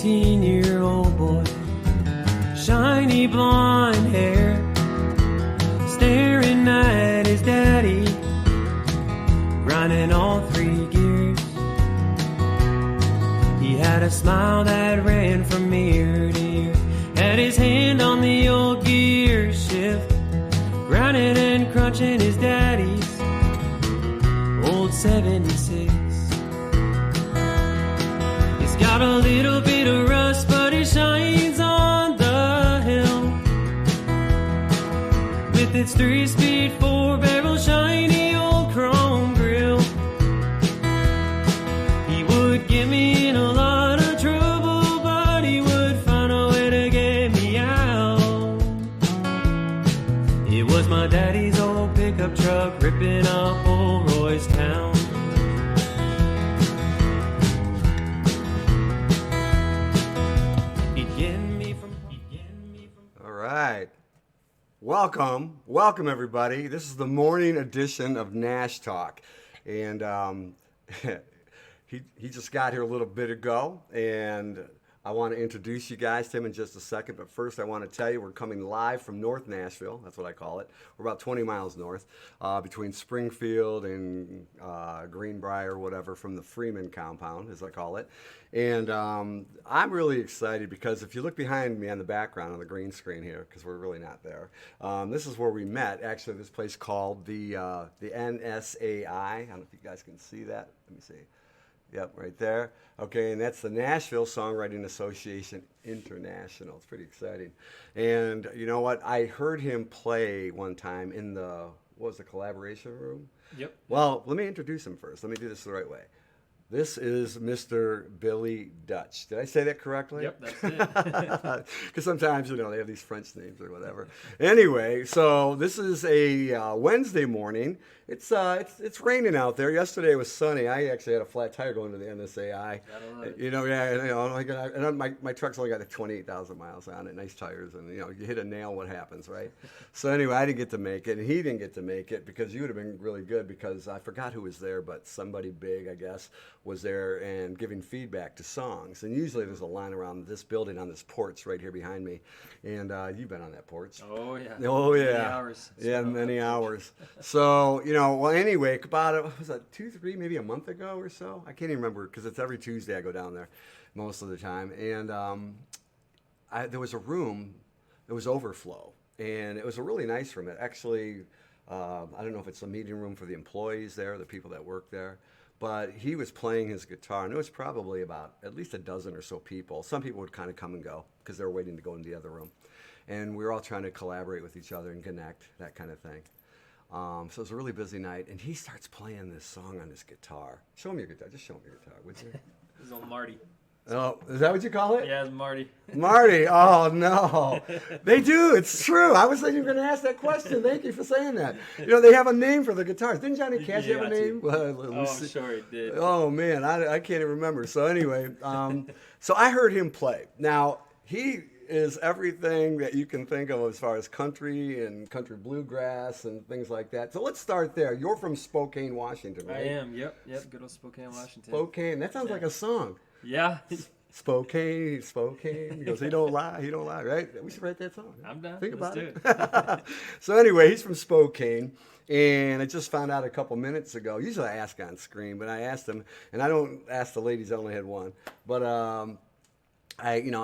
17-year-old boy, shiny blonde hair, staring at his daddy, grinding all 3 gears. He had a smile that ran from ear to ear, had his hand on the old gear shift, grinding and crunching his daddy's old 76. He's got a little bit of rust, but he shines on the hill with its 3-speed 4-barrel shiny old chrome grill. He would get me in a lot of trouble, but he would find a way to get me out. It was my daddy's old pickup truck ripping up old Roy's town. Welcome everybody. This is the morning edition of Nash Talk, and he just got here a little bit ago, and I want to introduce you guys to him in just a second. But first, I want to tell you we're coming live from North Nashville. That's what I call it. We're about 20 miles north, between Springfield and Greenbrier, whatever, from the Freeman compound, as I call it. And I'm really excited because if you look behind me on the background on the green screen here, because we're really not there, this is where we met. Actually, this place called the NSAI. I don't know if you guys can see that. Let me see. Yep, right there. Okay, and that's the Nashville Songwriting Association International. It's pretty exciting. And you know what? I heard him play one time in the, what was the collaboration room? Yep. Well, let me introduce him first. Let me do this the right way. This is Mr. Billy Dutch. Did I say that correctly? Yep, that's it. Because sometimes, you know, they have these French names or whatever. Anyway, so this is a Wednesday morning. It's raining out there. Yesterday it was sunny. I actually had a flat tire going to the NSAI. You know, yeah, you know, and my truck's only got like 28,000 miles on it, nice tires, and you know, you hit a nail, what happens, right? So anyway, I didn't get to make it, and he didn't get to make it because you would have been really good because I forgot who was there, but somebody big, I guess, was there and giving feedback to songs. And usually there's a line around this building on this porch right here behind me, and you've been on that porch. Oh yeah. Oh yeah. Many hours. Yeah, many hours. So you know, well, anyway, about was that 2, 3, maybe a month ago or so? I can't even remember because it's every Tuesday I go down there most of the time. And there was a room that was overflow, and it was a really nice room. It actually, I don't know if it's a meeting room for the employees there, the people that work there. But he was playing his guitar, and it was probably about at least a dozen or so people. Some people would kind of come and go because they were waiting to go in the other room. And we were all trying to collaborate with each other and connect, that kind of thing. So it was a really busy night, and he starts playing this song on his guitar. Show him your guitar. Just show him your guitar, would you? This is old Marty. Oh, is that what you call it? Yeah, it's Marty. Marty. Oh, no. They do. It's true. I was thinking you were going to ask that question. Thank you for saying that. You know, they have a name for the guitars. Didn't Johnny Cash have a name? I'm sure he did. Oh, man. I can't even remember. So anyway, so I heard him play. Now, he is everything that you can think of as far as country and country bluegrass and things like that. So let's start there. You're from Spokane, Washington, right? I am. Yep. Good old Spokane, Washington. Spokane. That sounds like a song. Yeah. Spokane. He goes, he don't lie, right? We should write that song. I'm down. Think Let's about it. So anyway, he's from Spokane, and I just found out a couple minutes ago. Usually I ask on screen, but I asked him, and I don't ask the ladies, I only had one. But I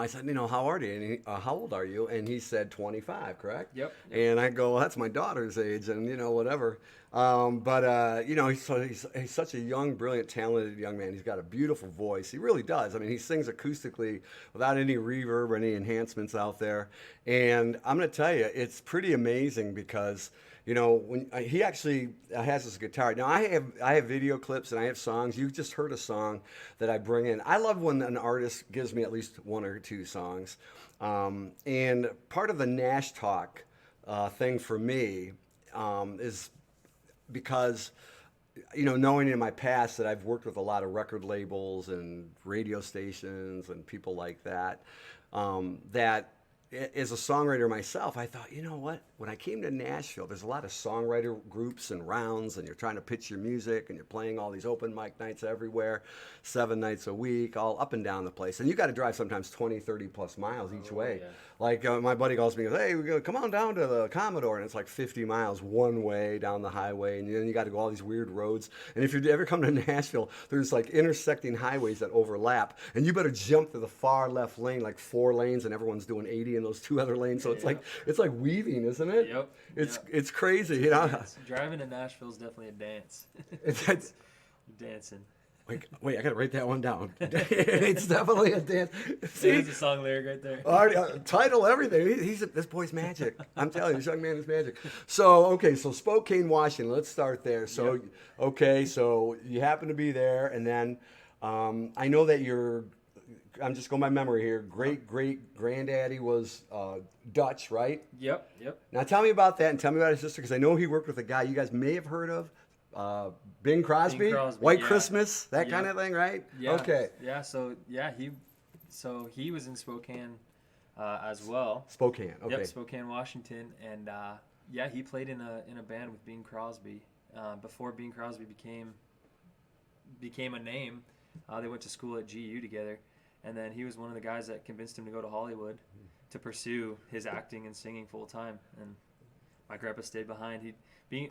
said, how are you? And how old are you? And he said 25, correct? Yep. And I go, well, that's my daughter's age, and whatever. He's such a young, brilliant, talented young man. He's got a beautiful voice. He really does. I mean, he sings acoustically without any reverb or any enhancements out there. And I'm going to tell you, it's pretty amazing because when he actually has this guitar. Now I have video clips and I have songs. You just heard a song that I bring in. I love when an artist gives me at least 1 or 2 songs. And part of the Nash Talk thing for me is because knowing in my past that I've worked with a lot of record labels and radio stations and people like that, that as a songwriter myself, I thought, you know what? When I came to Nashville, there's a lot of songwriter groups and rounds, and you're trying to pitch your music, and you're playing all these open mic nights everywhere, 7 nights a week, all up and down the place. And you got to drive sometimes 20, 30 plus miles each way. Yeah. Like my buddy calls me and goes, hey, we're gonna come on down to the Commodore, and it's like 50 miles one way down the highway, and then you got to go all these weird roads. And if you ever come to Nashville, there's like intersecting highways that overlap, and you better jump to the far left lane, like 4 lanes, and everyone's doing 80 in those 2 other lanes. So it's like weaving, isn't it? Yep. It's crazy, you know. Driving to Nashville is definitely a dance. It's dancing. Wait, I gotta write that one down. It's definitely a dance. See, There's a song lyric right there. already, title, everything. This boy's magic. I'm telling you, this young man is magic. So Spokane, Washington. Let's start there. So so you happen to be there, and then I know that I'm just going by memory here. Great granddaddy was Dutch, right? Yep. Now tell me about that, and tell me about his sister, because I know he worked with a guy you guys may have heard of. Bing Crosby, White Christmas, that kind of thing, right? Yeah. Okay. Yeah. He was in Spokane as well. Spokane. Okay. Yep, Spokane, Washington, and he played in a band with Bing Crosby before Bing Crosby became a name. They went to school at GU together, and then he was one of the guys that convinced him to go to Hollywood to pursue his acting and singing full time. And my grandpa stayed behind. Being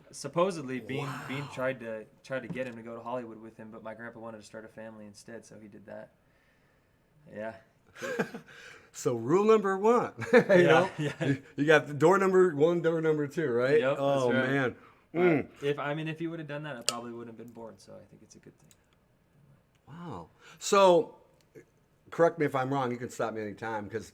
tried to get him to go to Hollywood with him, but my grandpa wanted to start a family instead, so he did that. Yeah. So rule number 1, you got the door number 1, door number 2, right? Yep, oh that's right. Man. If he would have done that, I probably wouldn't have been born. So I think it's a good thing. Wow. So correct me if I'm wrong. You can stop me anytime, because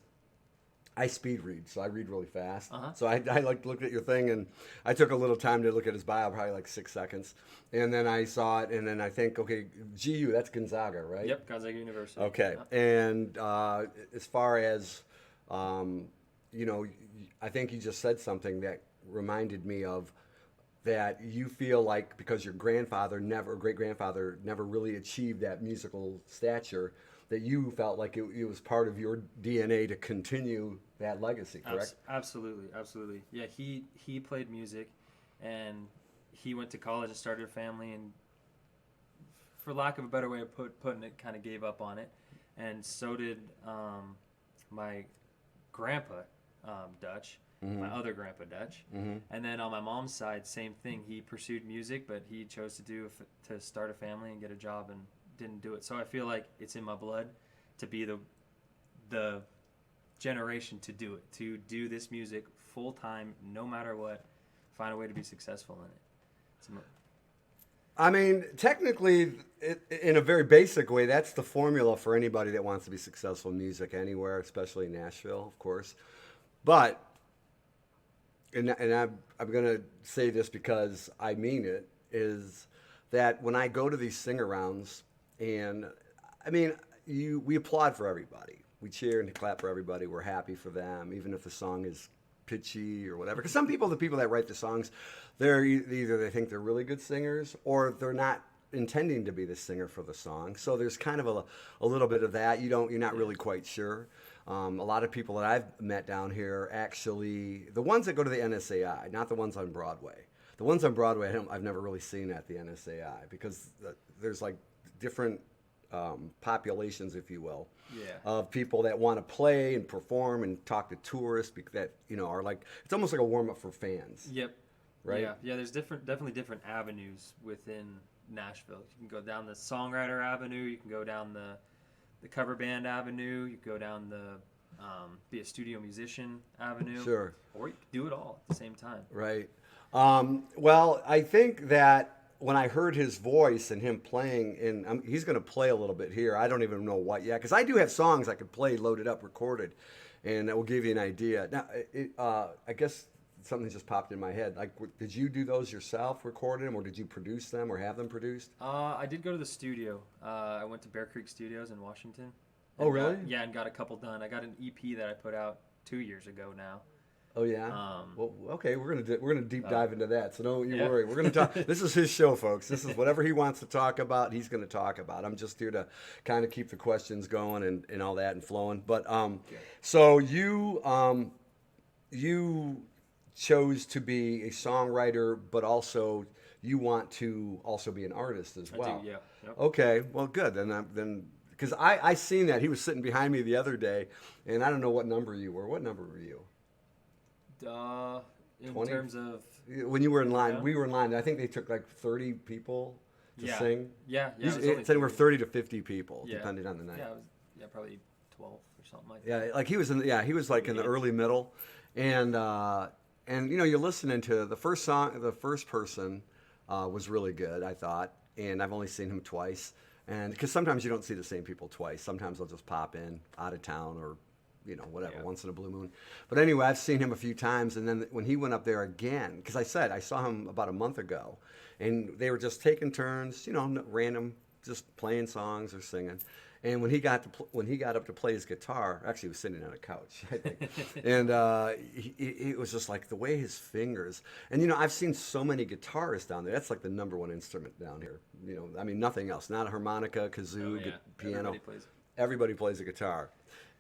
I speed read, so I read really fast. So I like looked at your thing, and I took a little time to look at his bio, probably like 6 seconds, and then I saw it, and then I think, okay, GU, that's Gonzaga, right? Yep, Gonzaga University. Okay, and as far as I think you just said something that reminded me of that you feel like because your great grandfather never really achieved that musical stature, that you felt like it was part of your DNA to continue that legacy, correct? Absolutely. Yeah, he played music, and he went to college and started a family, and for lack of a better way of putting it, kind of gave up on it. And so did my grandpa, Dutch, my other grandpa, Dutch. And then on my mom's side, same thing. He pursued music, but he chose to start a family and get a job, and didn't do it. So I feel like it's in my blood to be the generation to do this music full time, no matter what, find a way to be successful in it. I mean, technically, in a very basic way, that's the formula for anybody that wants to be successful in music anywhere, especially Nashville, of course. But, and I'm going to say this because I mean it, is that when I go to these sing-arounds, and I mean, we applaud for everybody. We cheer and clap for everybody. We're happy for them, even if the song is pitchy or whatever. Because some people, the people that write the songs, they're either they think they're really good singers, or they're not intending to be the singer for the song. So there's kind of a little bit of that. You're not really quite sure. A lot of people that I've met down here, actually, the ones that go to the NSAI, not the ones on Broadway. The ones on Broadway, I've never really seen at the NSAI, because there's like different populations, if you will, of people that want to play and perform and talk to tourists that are like, it's almost like a warm up for fans. Yep. Right. Yeah. There's definitely different avenues within Nashville. You can go down the Songwriter Avenue. You can go down the cover band avenue. You can go down the be a studio musician avenue. Sure. Or you can do it all at the same time. Right. Well, I think that when I heard his voice and him playing, and he's going to play a little bit here. I don't even know what yet, because I do have songs I could play loaded up, recorded, and that will give you an idea. Now, I guess something just popped in my head. Like, did you do those yourself, recorded them, or did you produce them or have them produced? I did go to the studio. I went to Bear Creek Studios in Washington. Oh, really? And got a couple done. I got an EP that I put out 2 years ago now. Oh yeah. Well, okay, we're gonna deep dive into that. So don't you Yeah. worry. We're gonna talk. This is his show, folks. This is whatever he wants to talk about. He's gonna talk about. I'm just here to kind of keep the questions going and all that and flowing. But so you chose to be a songwriter, but also you want to also be an artist as well. I do, yeah. Yep. Okay, well, good. Then because I seen that he was sitting behind me the other day, and I don't know what number you were. What number were you? In 20? terms of When you were in line, Yeah. we were in line. I think they took like 30 people to Yeah. sing. yeah, it was Usually, only it's anywhere 30. 30 to 50 people, Yeah. depending on the night. Yeah, it was probably 12 or something like Yeah, that. like he was he was like in the early middle, and you know, you're listening to the first song. The first person was really good, I thought, and I've only seen him twice. And because sometimes you don't see the same people twice. Sometimes they'll just pop in out of town or, you know, whatever, Yeah. once in a blue moon. But anyway, I've seen him a few times. And then when he went up there again, because I saw him about a month ago, and they were just taking turns, you know, random, just playing songs or singing. And when he got up to play his guitar, actually he was sitting on a couch, I think, and it was just like the way his fingers. And you know, I've seen so many guitarists down there. That's like the number one instrument down here. You know, I mean, nothing else. Not a harmonica, kazoo, Oh, yeah. piano. Plays. Everybody plays a guitar,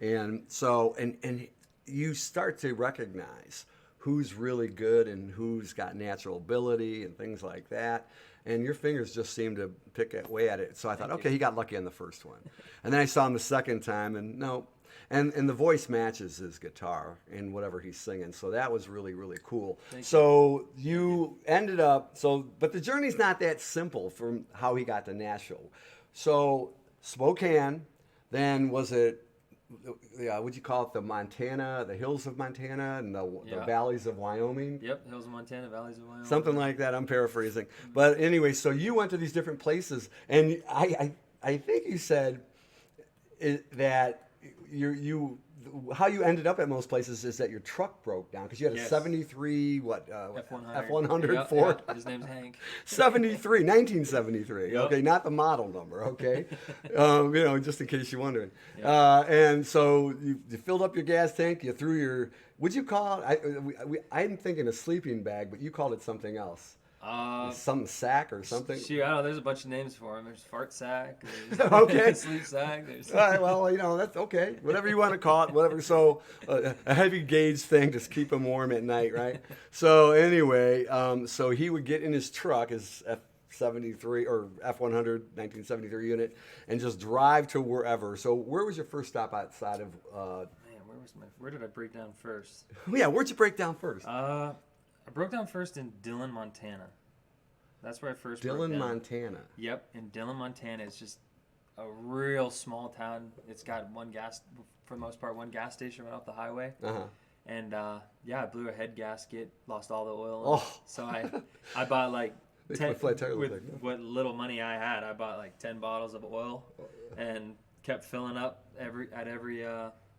and so and you start to recognize who's really good and who's got natural ability and things like that. And your fingers just seem to pick away at it. So I thought, okay, he got lucky on the first one. And then I saw him the second time, and no. And the voice matches his guitar in whatever he's singing. So that was really, really cool. So you ended up, but the journey's not that simple from how he got to Nashville. So Spokane, then was it, what'd you call it, the hills of Montana and the Yeah. valleys of Wyoming? Yep, Hills of Montana, Valleys of Wyoming. Something like that. I'm paraphrasing. But anyway, so you went to these different places, and I think you said that how you ended up at most places is that your truck broke down because you had a Yes. 73 F100. F100 Yep, Ford. yep. His name's Hank. 1973. Yep. Okay, not the model number. Okay, you know, just in case you're wondering. Yep. And so you filled up your gas tank. You threw your. Would you call it? I'm thinking a sleeping bag, but you called it something else. Some sack or something. Shoot, I don't know. There's a bunch of names for him. There's fart sack. There's Okay. sleep sack. There's All right, well, you know, that's okay. Whatever you want to call it, whatever. So a heavy gauge thing, just keep him warm at night, right? So anyway, so he would get in his truck, his F73 or F100 1973 unit, and just drive to wherever. So where was your first stop outside of? Man, where did I break down first? Yeah, where'd you break down first? I broke down first in Dillon, Montana. That's where I first broke Dillon, down. Montana. Yep, in Dillon, Montana. It's just a real small town. It's got for the most part, one gas station right off the highway. Uh-huh. And I blew a head gasket, lost all the oil. Oh. So I bought like Makes my flat tire look with like that. what little money I had. I bought like 10 bottles of oil and kept filling up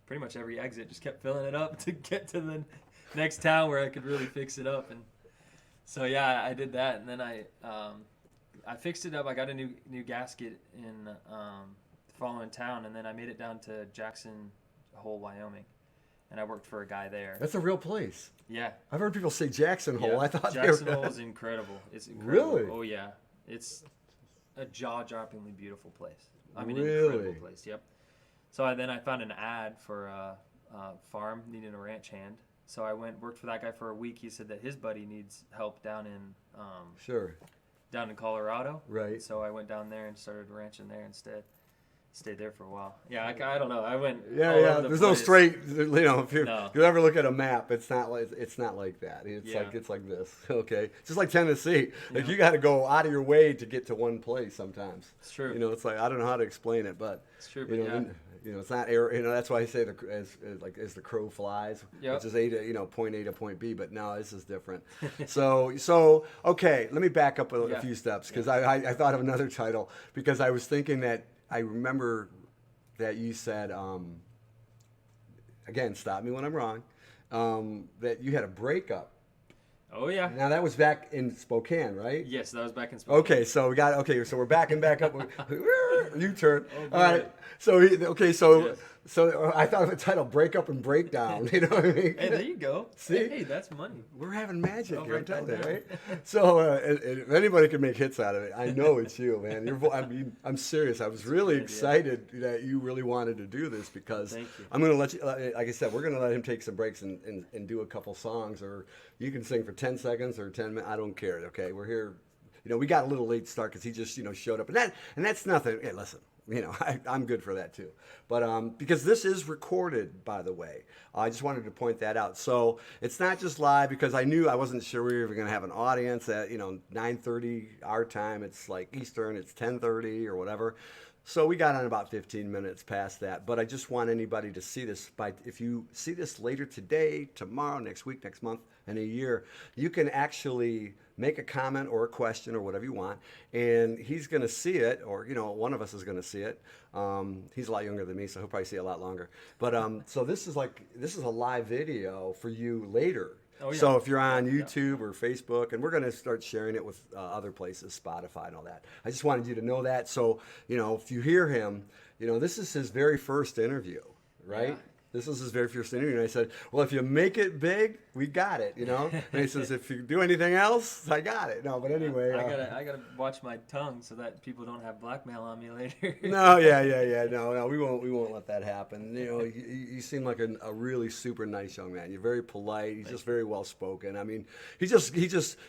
pretty much every exit. Just kept filling it up to get to the next town where I could really fix it up. And so yeah, I did that, and then I fixed it up. I got a new gasket in the following town, and then I made it down to Jackson Hole, Wyoming, and I worked for a guy there. That's a real place. Yeah, I've heard people say Jackson Hole. yeah. I thought Jackson they were... Hole is incredible. It's incredible. Really? Oh yeah, it's a jaw-droppingly beautiful place. I mean, Really? incredible place. Yep. So I found an ad for a farm needing a ranch hand. So I worked for that guy for a week. He said that his buddy needs help down in Colorado. Right. So I went down there and started ranching there instead. Stayed there for a while. Yeah, I don't know. I went. Yeah, all yeah. over the There's no place. straight. You know, if you No. if you ever look at a map, it's not like that. It's Yeah. like this. Okay, just like Tennessee. Like Yeah. you got to go out of your way to get to one place sometimes. It's true. You know, it's like I don't know how to explain it, but It's true, You but know, yeah. you know, it's not air. You know, that's why I say as the crow flies, Yep. which is point A to point B. But no, this is different. so okay. Let me back up a Yeah. few steps because I thought of another title because I was thinking that I remember that you said again, stop me when I'm wrong. That you had a breakup. Oh yeah. Now that was back in Spokane, right? Yes, that was back in Spokane. Okay, so so we're backing back up. U-turn. Oh, All right. good. So Yes. So I thought of the title "Break Up and Breakdown." You know what I mean? Hey, there you go. See? Hey, that's money. We're having magic I'll here, I'm write that telling you, down. right? So if anybody can make hits out of it, I know it's you, man. I'm serious. I was really excited that you really wanted to do this because Thank you. I'm going to let you, like I said, we're going to let him take some breaks and do a couple songs, or you can sing for 10 seconds or 10 minutes. I don't care, okay? We're here. You know, we got a little late start because he just, showed up. And that's nothing. Hey, listen. I'm good for that too. But because this is recorded, by the way, I just wanted to point that out. So it's not just live because I wasn't sure we were going to have an audience at 9:30 our time. It's like Eastern. It's 10:30 or whatever. So we got on about 15 minutes past that. But I just want anybody to see this. If you see this later today, tomorrow, next week, next month, and a year, you can actually make a comment or a question or whatever you want, and he's going to see it, or one of us is going to see it. He's a lot younger than me, so he'll probably see it a lot longer. But so this is a live video for you later. Oh, yeah. So if you're on YouTube or Facebook, and we're going to start sharing it with other places, Spotify and all that. I just wanted you to know that. So if you hear him, this is his very first interview, right? Yeah. This was his very first interview, and I said, well, if you make it big, we got it, And he says, if you do anything else, I got it. No, but anyway. I gotta watch my tongue so that people don't have blackmail on me later. No, yeah. No, we won't let that happen. You seem like a really super nice young man. You're very polite. He's just very well spoken. I mean, he just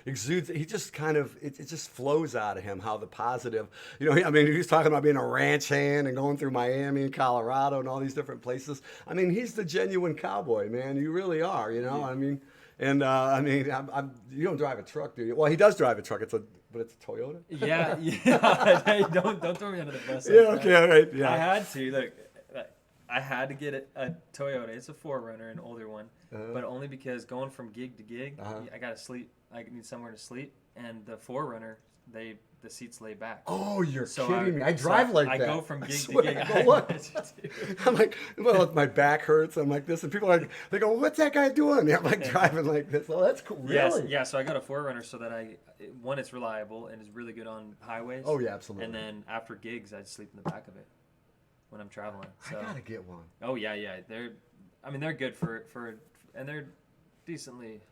exudes. He just kind of it just flows out of him how the positive. I mean, he was talking about being a ranch hand and going through Miami and Colorado and all these different places. I mean, he's the genuine cowboy, man. You really are. I mean. And you don't drive a truck, do you? Well, he does drive a truck. But it's a Toyota. Yeah. Hey, don't throw me under the bus. Yeah. Okay. All right. Yeah. I had to look. I had to get a Toyota. It's a 4Runner, an older one, but only because going from gig to gig, I gotta sleep. I need somewhere to sleep, and the 4Runner, the seats lay back. Oh, you're kidding me! I drive like that. I go from gig to gig. I go, look. I'm like, well, my back hurts. I'm like this, and people they go, "What's that guy doing?" I'm like driving like this. Oh, that's cool. Really? Yes, yeah. So I got a 4Runner so that it's reliable and is really good on highways. Oh yeah, absolutely. And then after gigs, I sleep in the back of it when I'm traveling. So. I gotta get one. Oh yeah. They're good for and they're decently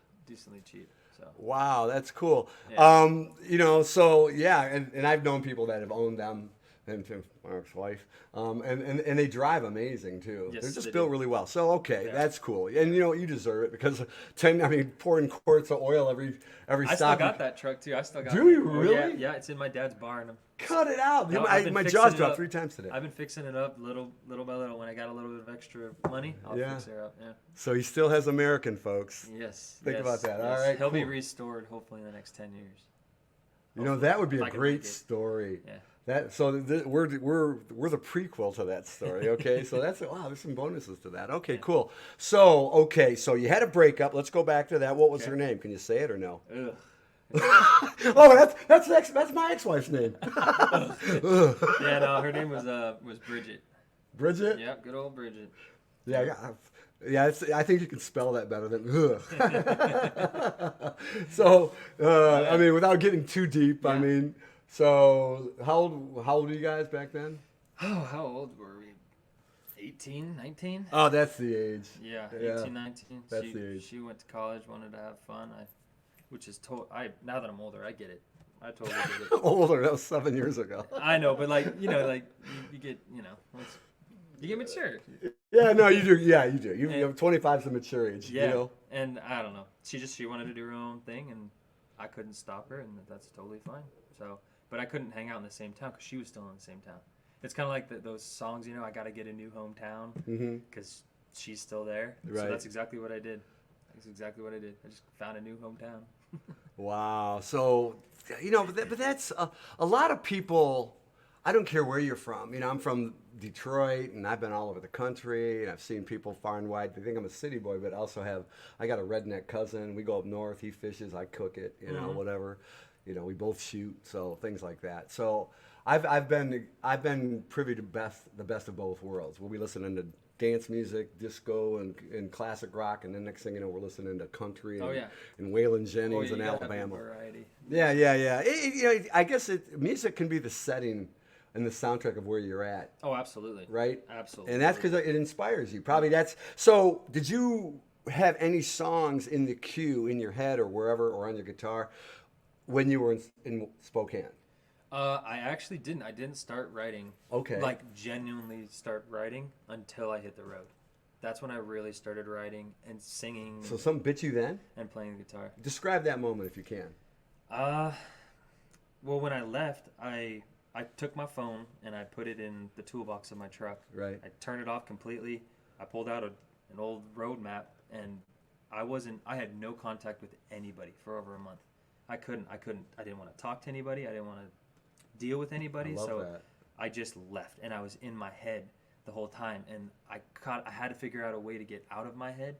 cheap. So. Wow, that's cool. Yeah. So yeah, and I've known people that have owned them, and my ex-wife, and they drive amazing too. Yes, They're just they built do. really well. So okay, Yeah. that's cool. And you deserve it because pouring quarts of oil every I stop. still got that truck too. I still got. Do you Oh, really? yeah, it's in my dad's barn. Cut it out. No, I've been My fixing jaw's it dropped up. 3 times today. I've been fixing it up little by little. When I got a little bit of extra money, I'll fix it up. Yeah. So he still has American, folks. Yes. Think about that. Yes. All right, He'll be cool. restored hopefully in the next 10 years. That would be If a I can great make it. story. Yeah. We're the prequel to that story, okay? So there's some bonuses to that. Okay, cool. So you had a breakup. Let's go back to that. What was her name? Can you say it or no? Ugh. Oh, that's my ex-wife's name. Yeah, no, her name was Bridget. Bridget? Yeah, good old Bridget. Yeah. I think you can spell that better than. So, without getting too deep, Yeah. So how old were you guys back then? Oh, how old were we? 18, 19? Oh, that's the age. Yeah, Yeah, 18, 19. that's the age. She went to college, wanted to have fun. Now that I'm older, I get it. I totally get it. Older, that was 7 years ago. I know, but you get, you get mature. Yeah, no, you do. Yeah, you do. You have 25 is a mature age. Yeah, and I don't know. She wanted to do her own thing, and I couldn't stop her, and that's totally fine. So, but I couldn't hang out in the same town because she was still in the same town. It's kind of like those songs, I got to get a new hometown because she's still there. Right. So that's exactly what I did. I just found a new hometown. Wow. So, but that's a lot of people. I don't care where you're from. I'm from Detroit, and I've been all over the country, and I've seen people far and wide. They think I'm a city boy, but I got a redneck cousin. We go up north. He fishes. I cook it. Whatever. We both shoot. So things like that. So I've been privy to the best of both worlds. We'll be listening to dance music, disco, and classic rock, and then next thing you know, we're listening to country and Waylon Jennings in Alabama. Variety. Yeah. I guess music can be the setting and the soundtrack of where you're at, Oh, absolutely. right? Absolutely. And that's because it inspires you. Probably that's. So, did you have any songs in the queue in your head or wherever or on your guitar when you were in Spokane? I actually didn't. I didn't start writing. Okay. Like genuinely start writing until I hit the road. That's when I really started writing and singing So, some bit you then? and playing the guitar. Describe that moment if you can. Well, when I left, I took my phone and I put it in the toolbox of my truck. Right. I turned it off completely. I pulled out an old road map, and I had no contact with anybody for over a month. I didn't want to talk to anybody. I didn't want to deal with anybody. I love So that. I just left, and I was in my head the whole time, and I had to figure out a way to get out of my head.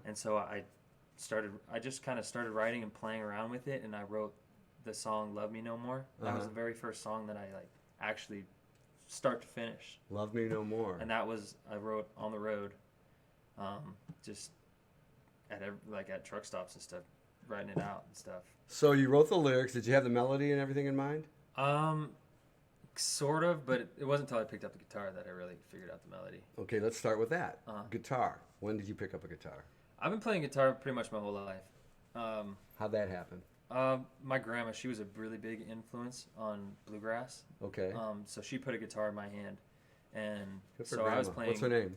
And so I just kind of started writing and playing around with it, and I wrote the song "Love Me No More." That was the very first song that I actually start to finish. Love Me No More. And that was I wrote on the road, just at truck stops and stuff, writing it out and stuff. So you wrote the lyrics. Did you have the melody and everything in mind? Sort of, but it wasn't until I picked up the guitar that I really figured out the melody. Okay, let's start with that. Guitar. When did you pick up a guitar? I've been playing guitar pretty much my whole life. How'd that happen? My grandma, she was a really big influence on bluegrass. Okay. So she put a guitar in my hand, and Good for so Grandma. I was playing. What's her name?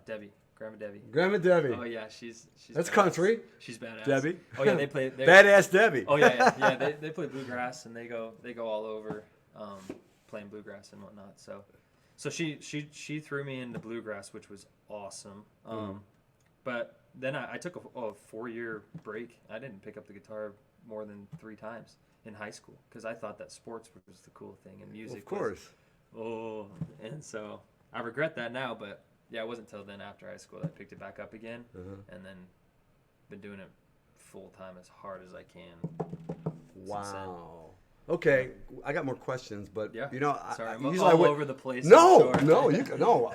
Debbie, Grandma Debbie. Grandma Debbie. Oh yeah, she's That's badass. country. She's badass. Debbie. Oh yeah, they play. Badass Debbie. Oh yeah. They play bluegrass, and they go all over, playing bluegrass and whatnot. So she threw me into bluegrass, which was awesome. But then I took a 4-year break. I didn't pick up the guitar more than 3 times in high school because I thought that sports was the cool thing and music. Of course. And so I regret that now, but yeah, it wasn't until then after high school that I picked it back up again, and then been doing it full time as hard as I can. Wow. Okay, I got more questions, but Yeah. you know, Sorry, I'm usually all over the place. No, I'm sure. no,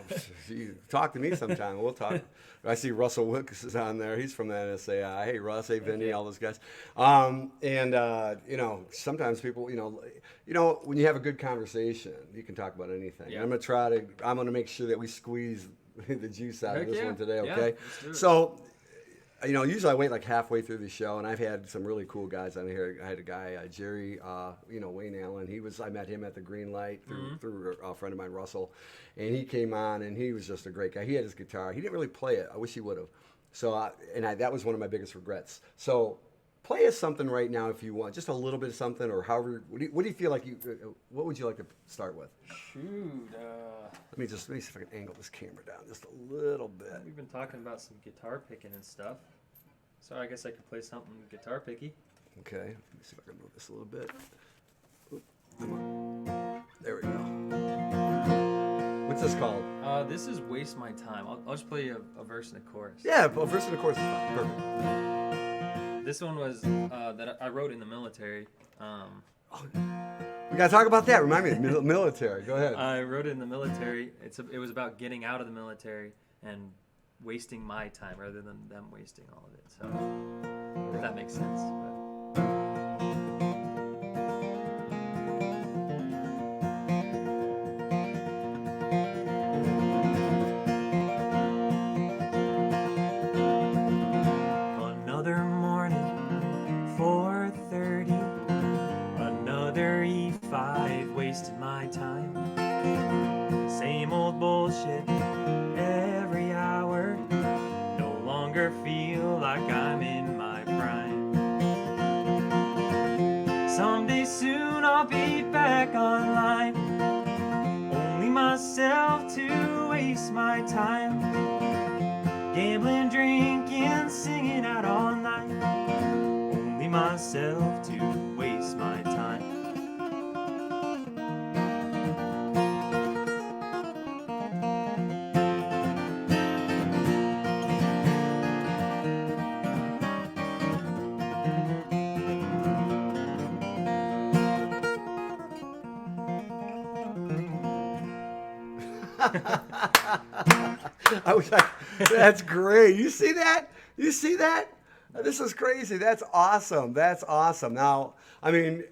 you talk to me sometime. We'll talk. I see Russell Wicks is on there. He's from the NSAI. Hey, Russ. Hey, Vinny. Okay. All those guys. You know, sometimes people, you know, when you have a good conversation, you can talk about anything. Yeah. I'm gonna make sure that we squeeze the juice out of Heck this yeah. one today. Yeah, Okay. let's do it. So. You know, usually I wait like halfway through the show, and I've had some really cool guys on here. I had a guy, Jerry, Wayne Allen. I met him at the Green Light through a friend of mine, Russell, and he came on, and he was just a great guy. He had his guitar. He didn't really play it. I wish he would have. So, that was one of my biggest regrets. So, play us something right now if you want, just a little bit of something, or however. What do you feel like what would you like to start with? Shoot. Let me see if I can angle this camera down just a little bit. We've been talking about some guitar picking and stuff. So I guess I could play something guitar picky. Okay, let me see if I can move this a little bit. Oop, come on. There we go. What's this called? This is Waste My Time. I'll just play you a verse and a chorus. Yeah, a verse and a chorus is fine. Perfect. This one was that I wrote in the military. We gotta talk about that. Remind me, military. Go ahead. I wrote it in the military. It was about getting out of the military and wasting my time rather than them wasting all of it. So if that makes sense. Another morning, 4:30. Another E5 wasting my time. Same old bullshit every hour. No longer feel like I'm in my prime. Someday soon I'll be back online. Only myself to waste my time. Gambling, drinking, singing out all night. Only myself to waste my time. I was like, that's great. You see that? You see that? This is crazy. That's awesome. That's awesome. Now, I mean,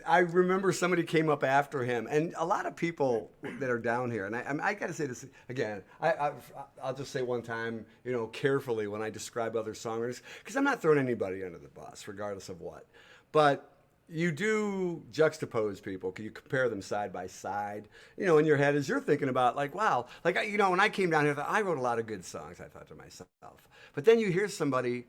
I remember somebody came up after him, and a lot of people that are down here, and I got to say this again. I'll just say one time, carefully when I describe other songwriters, because I'm not throwing anybody under the bus, regardless of what. But you do juxtapose people. You compare them side by side. In your head as you're thinking about, like, wow, like when I came down here, I wrote a lot of good songs. I thought to myself, but then you hear somebody.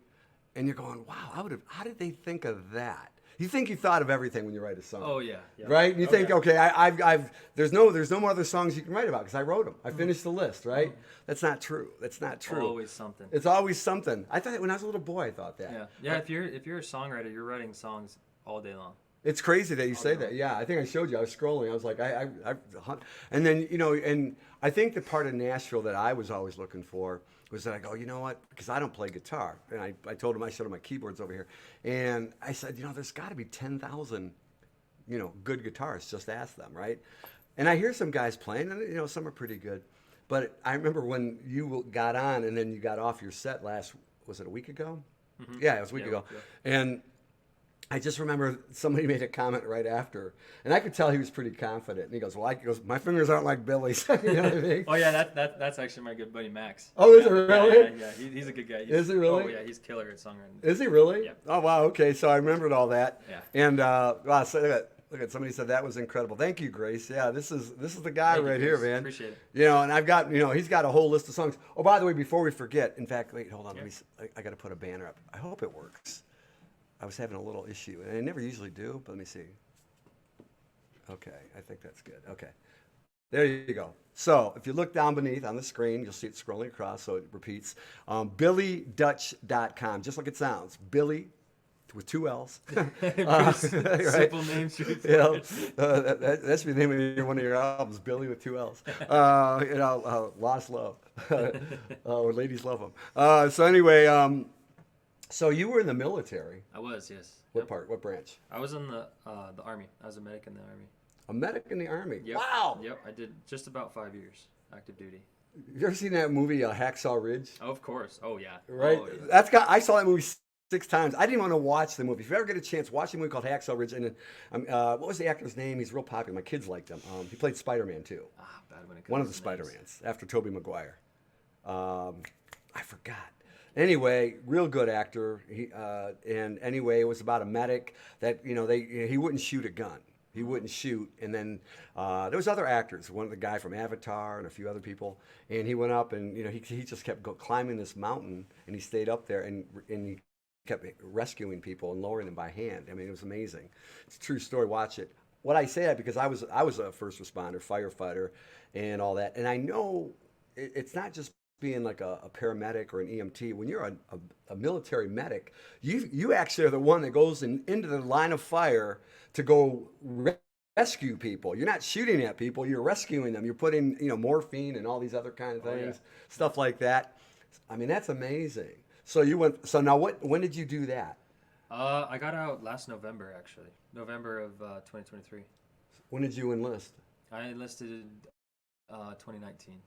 And you're going, wow, how did they think of that? You think you thought of everything when you write a song. Oh, yeah. Right? And you think, yeah. okay, there's no more other songs you can write about because I wrote them. I finished the list, right? That's not true. That's not true. Always something. It's always something. I thought when I was a little boy, I thought that. Yeah. If you're a songwriter, you're writing songs all day long. It's crazy that you say that. Yeah, I think I showed you. I was scrolling. I was like, and then and I think the part of Nashville that I was always looking for was that I go, you know what? Because I don't play guitar, and I told him I showed him my keyboards over here, and I said, there's got to be 10,000, good guitarists. Just ask them, right? And I hear some guys playing, and some are pretty good, but I remember when you got on and then you got off your set was it a week ago? Mm-hmm. Yeah, it was a week ago, and I just remember somebody made a comment right after, and I could tell he was pretty confident. And he goes, my fingers aren't like Billy's. You know what I mean? Oh, yeah, that's actually my good buddy, Max. Oh, is it really? Yeah. He's a good guy. Is he really? Oh, yeah, he's killer at songwriting. Is he really? Yeah. Oh, wow, okay, so I remembered all that. Yeah. And, wow, so look at somebody said that was incredible. Thank you, Grace. Yeah, this is the guy right here, man. Appreciate it. And I've got, he's got a whole list of songs. Oh, by the way, before we forget, in fact, wait, hold on, I got to put a banner up. I hope it works. I was having a little issue, and I never usually do, but let me see. Okay, I think that's good. Okay, there you go. So if you look down beneath on the screen, you'll see it scrolling across, so it repeats. BillyDutch.com, just like it sounds. Billy with 2 L's. Right? Simple name. That should be the name of one of your albums, Billy with 2 L's. Lost Love, or Ladies Love Them. So anyway. So you were in the military. I was, yes. What part? What branch? I was in the Army. I was a medic in the Army. A medic in the Army? Yep. Wow! Yep, I did just about 5 years, active duty. You ever seen that movie, Hacksaw Ridge? Oh, of course. Oh, yeah. Right? Oh, yeah. I saw that movie 6 times. I didn't want to watch the movie. If you ever get a chance, watch a movie called Hacksaw Ridge. And what was the actor's name? He's real popular. My kids liked him. He played Spider-Man, too. Bad when it comes One of the Spider-Mans, after Tobey Maguire. I forgot. Anyway, real good actor. And anyway, it was about a medic that he wouldn't shoot a gun. He wouldn't shoot, and then there was other actors. One of the guy from Avatar and a few other people. And he went up, and he just kept climbing this mountain, and he stayed up there, and he kept rescuing people and lowering them by hand. I mean, it was amazing. It's a true story. Watch it. What I say that because I was a first responder, firefighter, and all that, and I know it's not just being like a paramedic or an EMT. When you're a military medic, you actually are the one that goes into the line of fire to go rescue people. You're not shooting at people, you're rescuing them. You're putting morphine and all these other kind of things, stuff like that. I mean, that's amazing. So so now when did you do that? I got out last November, actually. November of 2023. When did you enlist? I enlisted 2019.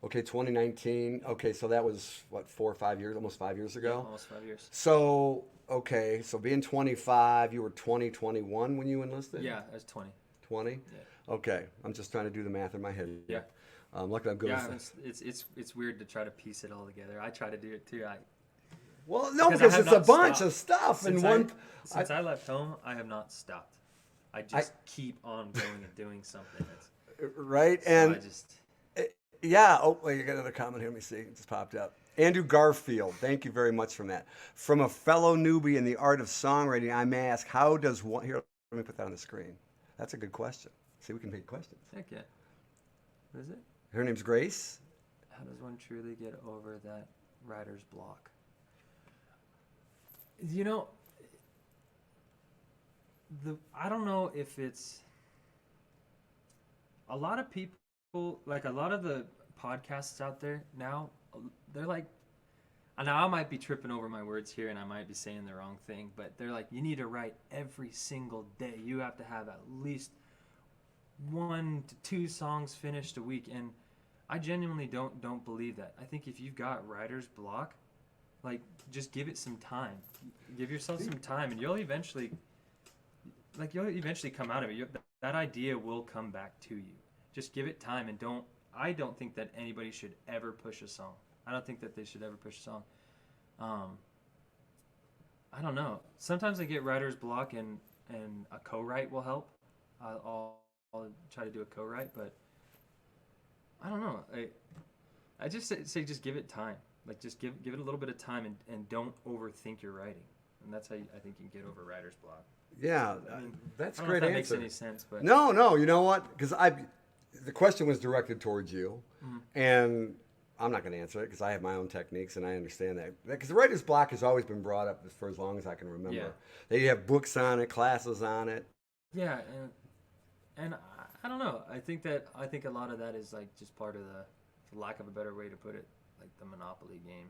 Okay, 2019. Okay, so that was, 4 or 5 years, almost 5 years ago? Yeah, almost 5 years. So, okay, so being 25, you were 21 when you enlisted? Yeah, I was 20. 20? Yeah. Okay, I'm just trying to do the math in my head. Yeah. Luckily I'm good yeah, with it's weird to try to piece it all together. I try to do it too. Well, no, because it's a bunch of stuff. Since I left home, I have not stopped. I just keep on going and doing something. Right, so and... I just... Yeah. Oh, wait, you got another comment here. Let me see. It just popped up. Andrew Garfield, thank you very much for that. From a fellow newbie in the art of songwriting, I may ask, how does one... Here, let me put that on the screen. That's a good question. See, we can make questions. Heck yeah. What is it? Her name's Grace. How does one truly get over that writer's block? I don't know if it's... A lot of people, like a lot of the podcasts out there now, they're like, and now I might be tripping over my words here and I might be saying the wrong thing, but they're like, you need to write every single day. You have to have at least 1 to 2 songs finished a week. And I genuinely don't believe that. I think if you've got writer's block, Like, just give it some time. Give yourself some time, and you'll eventually come out of it. That idea will come back to you. Just give it time, and I don't think that anybody should ever push a song. I don't think that they should ever push a song. I don't know. Sometimes I get writer's block, and a co-write will help. I'll try to do a co-write, but I don't know. I just say just give it time. Like, just give it a little bit of time, and don't overthink your writing. And that's how I think you can get over writer's block. Yeah, I mean, that's a I don't great know if that answer. makes any sense, but No, you know what? Because the question was directed towards you, and I'm not going to answer it because I have my own techniques and I understand that. Because the writer's block has always been brought up for as long as I can remember. Yeah. They have books on it, classes on it. yeah, and I don't know. I think a lot of that is like just part of the, for lack of a better way to put it, like the Monopoly game.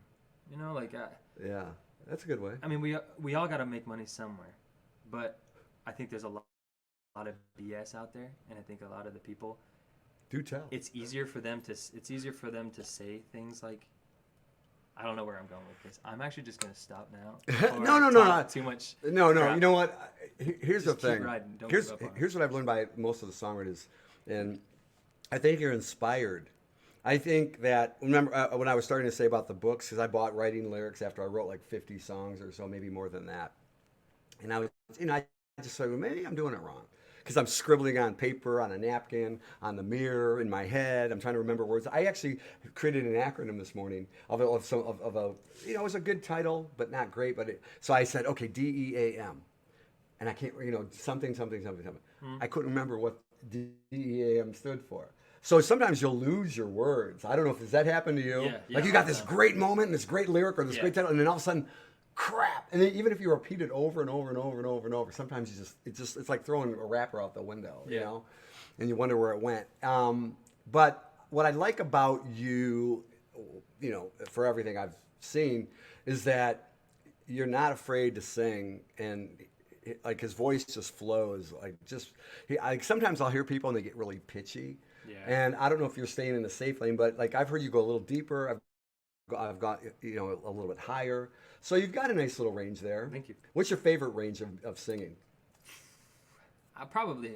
You know, like Yeah, that's a good way. I mean, we all got to make money somewhere, but I think there's a lot of BS out there, and I think a lot of the people, Do tell. it's easier for them to say things like, I don't know where I'm going with this. I'm actually just gonna stop now. No, Talk too much. No. crap. You know what? Here's Just the keep thing. riding. Don't Here's give up on it. here's what I've learned by most of the songwriters, and I think you're inspired. I think that, remember when I was starting to say about the books, because I bought writing lyrics after I wrote like 50 songs or so, maybe more than that, and I just said, well, maybe I'm doing it wrong. Because I'm scribbling on paper, on a napkin, on the mirror, in my head. I'm trying to remember words. I actually created an acronym this morning of a, it was a good title, but not great. So I said, okay, DEAM. And I can't, something. I couldn't remember what DEAM stood for. So sometimes you'll lose your words. I don't know does that happen to you? Yeah, Like you got all this the time. great moment and this great lyric or this Yeah. great title, and then all of a sudden, crap. And then even if you repeat it over and over and over and over and over, sometimes it's like throwing a wrapper out the window, Yeah. and you wonder where it went. But what I like about you, for everything I've seen, is that you're not afraid to sing, and like his voice just flows. Sometimes I'll hear people and they get really pitchy. Yeah. And I don't know if you're staying in the safe lane, but like I've heard you go a little deeper. I've got a little bit higher. So you've got a nice little range there. Thank you. What's your favorite range of singing? Probably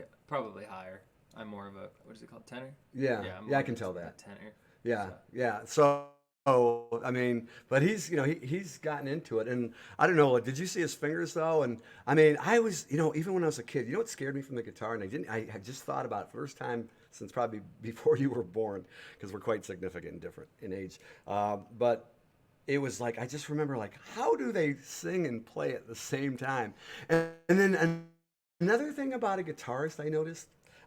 higher. I'm more of a, what is it called, tenor? Yeah, I'm I more can of tell a that. tenor. Yeah, So- yeah. So, I mean, but he's, he's gotten into it, and I don't know. Like, did you see his fingers though? And I mean, I was, even when I was a kid, what scared me from the guitar, and I had just thought about it first time since probably before you were born, because we're quite significant and different in age. But it was like I just remember like, how do they sing and play at the same time? And then another thing about a guitarist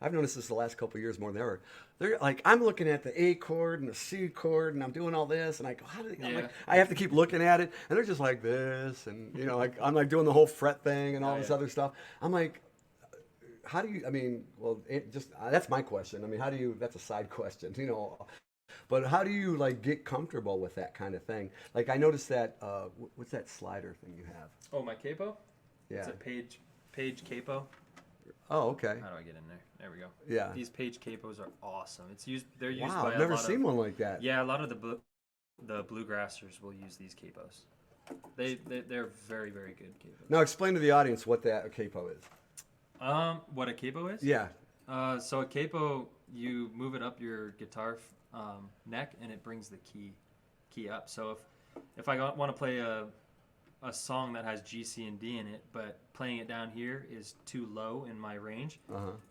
I've noticed this the last couple of years more than ever. They're like, I'm looking at the A chord and the C chord, and I'm doing all this, and I go, I have to keep looking at it, and they're just like this, and like I'm like doing the whole fret thing and all this other stuff. I'm like, how do you? I mean, well, that's my question. I mean, how do you? That's a side question, But how do you like get comfortable with that kind of thing? Like I noticed that. What's that slider thing you have? Oh, my capo? Yeah. It's a page capo. Oh, okay. How do I get in there? There we go. Yeah. These page capos are awesome. They're used Wow, by I've never a lot seen of, one like that. Yeah, a lot of the bluegrassers will use these capos. They're very, very good capos. Now explain to the audience what that capo is. What a capo is? Yeah. So a capo, you move it up your guitar neck, and it brings the key up. So if I want to play a song that has G, C, and D in it, but playing it down here is too low in my range,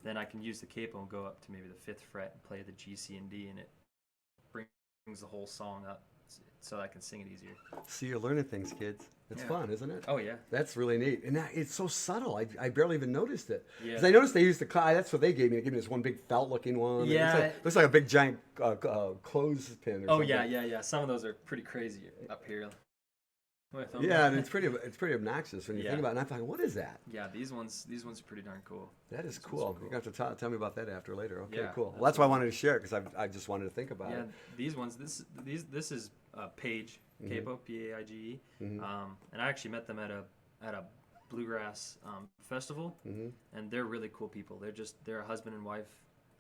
then I can use the capo and go up to maybe the 5th fret and play the G, C, and D, and it brings the whole song up so I can sing it easier. See, you're learning things, kids. It's Yeah. fun, isn't it? Oh, yeah. That's really neat. And it's so subtle. I barely even noticed it. Yeah. Because I noticed they used that's what they gave me. They gave me this one big felt-looking one. Yeah. Looks like a big giant clothespin or Oh, something. yeah. Some of those are pretty crazy up here. With them. Yeah, and it's pretty obnoxious when you Yeah. think about it. And I thought, what is that? Yeah, these ones are pretty darn cool. That is These ones are cool. cool. You're going to have to tell me about that after later. Okay, Yeah, cool. Well, that's why I wanted to share it, because I just wanted to think about Yeah, it. these ones. This is Paige Capo, Paige, and I actually met them at a bluegrass festival, and they're really cool people. They're a husband and wife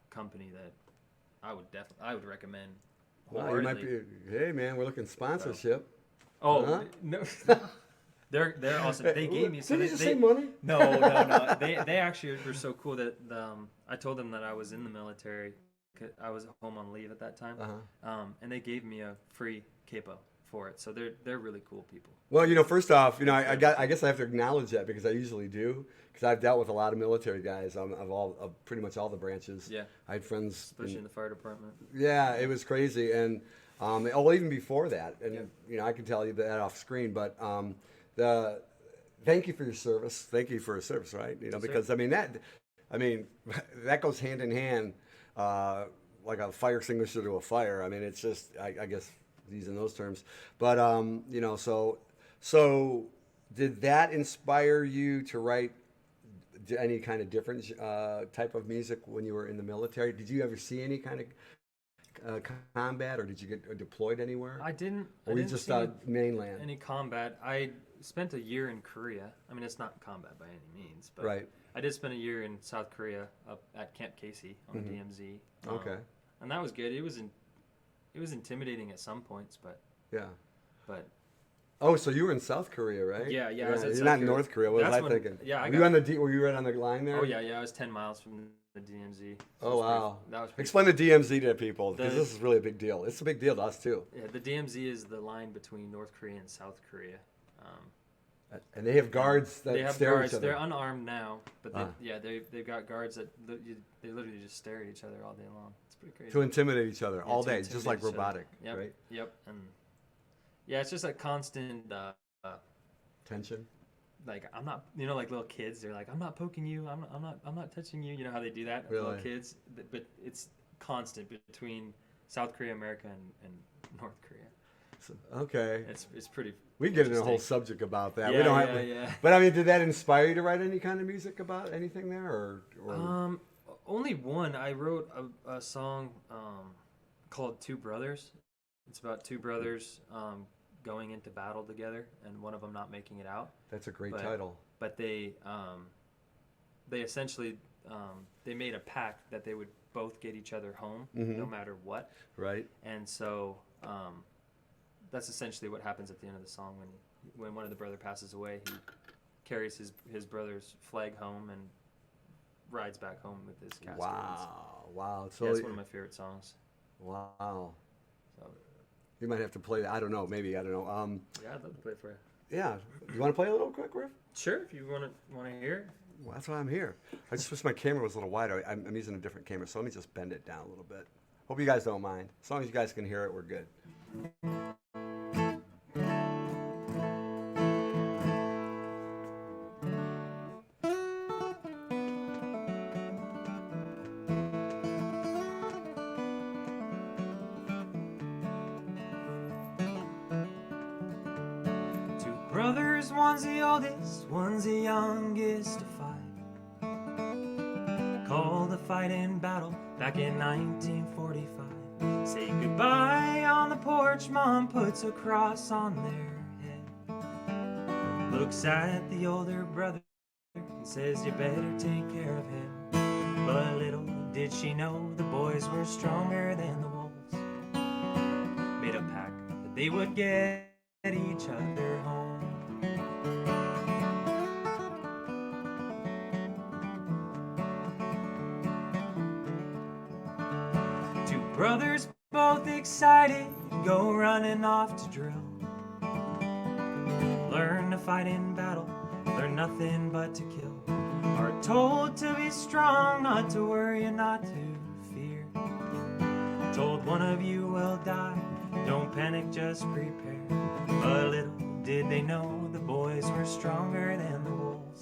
company that I would recommend. Wow, you might be, hey man, we're looking sponsorship. Oh Huh? no, they're awesome. They gave me Did you just they say money? no. They actually were so cool that I told them that I was in the military. 'Cause I was home on leave at that time, and they gave me a free capo for it. So they're really cool people. Well, first off, I guess I have to acknowledge that because I usually do, because I've dealt with a lot of military guys of pretty much all the branches. Yeah. I had friends, Especially in the fire department. yeah, it was crazy, and even before that, and I can tell you that off screen, but the thank you for your service, thank you for your service, right? Because that goes hand in hand, like a fire extinguisher to a fire. I mean, it's just I guess using those terms, but so did that inspire you to write any kind of different type of music when you were in the military? Did you ever see any kind of combat, or did you get deployed anywhere? I didn't. Or I were you didn't just see mainland? any combat. I spent a year in Korea. I mean, it's not combat by any means, but Right. I did spend a year in South Korea up at Camp Casey on the DMZ. Okay. And that was good. It was intimidating at some points, but Yeah. but Oh, so you were in South Korea, right? Yeah, I was in You're South not in Korea. North Korea. What was That's I when- thinking? yeah, I were you on the Were you right on the line there? oh yeah, I was 10 miles from the DMZ. So Oh it was wow. that was pretty Explain the DMZ to people because The- this is really a big deal. It's a big deal to us too. Yeah, the DMZ is the line between North Korea and South Korea. And they have guards that They have stare at guards. each other. They're unarmed now, but Ah. they've got guards that they literally just stare at each other all day long. It's pretty crazy. To intimidate each other Yeah, all to day, just like intimidate each other. robotic, Yep, right? Yep. And yeah, it's just a constant. Tension. Like I'm not, like little kids. They're like, I'm not poking you. I'm not touching you. You know how they do that, Really? little kids. But it's constant between South Korea, America, and North Korea. So, okay. It's pretty. We get into a whole interesting. subject about that. Yeah, we don't yeah, have. yeah. But I mean, did that inspire you to write any kind of music about anything there, or? Only one. I wrote a song called Two Brothers. It's about two brothers going into battle together, and one of them not making it out. That's a great But- title. But they essentially they made a pact that they would both get each other home no matter what. Right. And so that's essentially what happens at the end of the song when one of the brother passes away. He carries his brother's flag home and rides back home with his casket. Wow. Wow. So Yeah, it's one of my favorite songs. wow. So You might have to play that. I don't know. Maybe I don't know. yeah, I'd love to play it for you. Yeah. You want to play a little quick riff? Sure, if you want to hear it. Well, that's why I'm here. I just wish my camera was a little wider. I'm using a different camera, so let me just bend it down a little bit. Hope you guys don't mind. As long as you guys can hear it, we're good. Two brothers, one's the oldest, one's the youngest of five. Called the fight in battle back in 1945. Say goodbye on the porch, Mom puts a cross on their head. Looks at the older brother and says, you better take care of him. But little did she know the boys were stronger than the wolves. Made a pact that they would get each other home. Two brothers both excited, go running off to drill. Learn to fight in battle, learn nothing but to kill. Are told to be strong, not to worry and not to fear. Told one of you will die, don't panic, just prepare. But little did they know the boys were stronger than the wolves.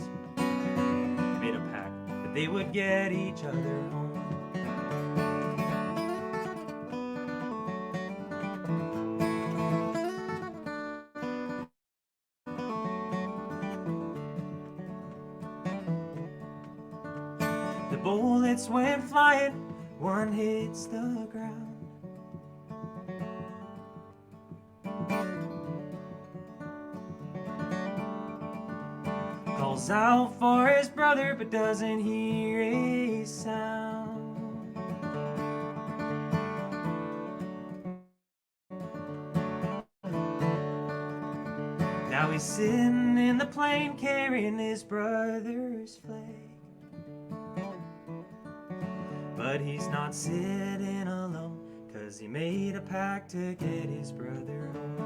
Made a pact that they would get each other home. The bullets went flying, one hits the ground. Calls out for his brother, but doesn't hear a sound. Now he's sitting in the plane carrying his brother's flag. But he's not sitting alone, 'cause he made a pact to get his brother home.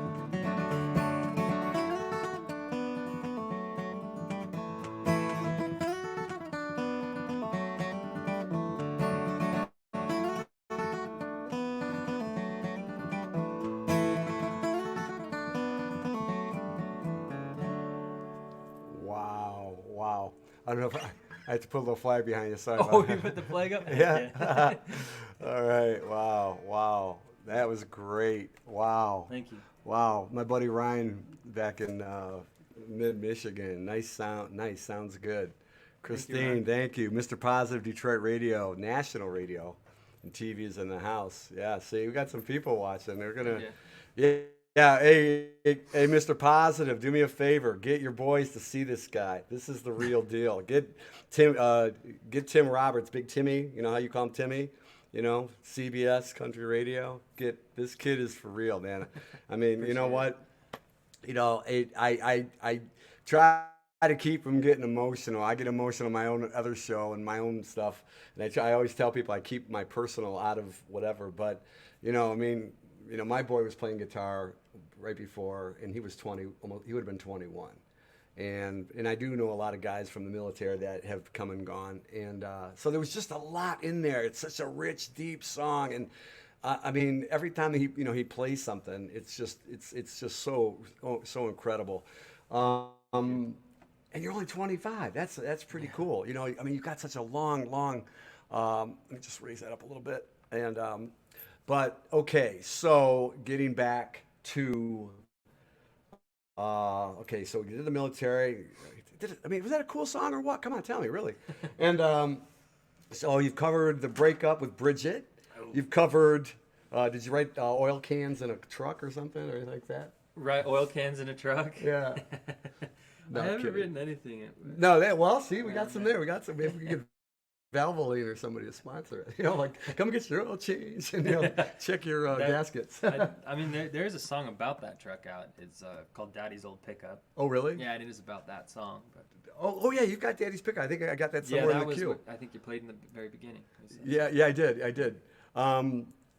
Wow. I don't know if I have to put a little flag behind you. Sorry. Oh, about you that. put the flag up? Yeah. All right. Wow. That was great. Wow. Thank you. Wow. My buddy Ryan back in mid-Michigan. Nice sound. Nice. Sounds good. Christine, thank you. Mr. Positive Detroit Radio, national radio, and TV is in the house. Yeah, see, we got some people watching. They're going to, yeah. Hey, Mr. Positive, do me a favor. Get your boys to see this guy. This is the real deal. Get Tim Roberts, Big Timmy. You know how you call him Timmy? You know, CBS Country Radio. This kid is for real, man. I mean, you know what? You know, I try to keep from getting emotional. I get emotional on my own other show and my own stuff, and I always tell people I keep my personal out of whatever. But you know, I mean, you know, my boy was playing guitar right before, and he was 20. Almost, he would have been 21. And I do know a lot of guys from the military that have come and gone, and so there was just a lot in there. It's such a rich, deep song, and I mean, every time he plays something, it's just so incredible. And you're only 25. That's pretty cool. You know, I mean, you've got such a long. Let me just raise that up a little bit. And but okay, so getting back to okay, so you did the military. I mean, was that a cool song or what? Come on, tell me, really. And so you've covered the breakup with Bridget. You've covered. Did you write oil cans in a truck or something or anything like that? Right, oil cans in a truck. Yeah. No, I haven't written anything. No, well, see, we got some there. We got some. Maybe we could get Valvoline or somebody to sponsor it. You know, like, come get your oil change and, you know, check your gaskets. I mean, there's a song about that truck out. It's called Daddy's Old Pickup. Oh, really? Yeah, it is about that song. But oh, yeah, you've got Daddy's Pickup. I think I got that somewhere in the queue. I think you played in the very beginning. Yeah, I did.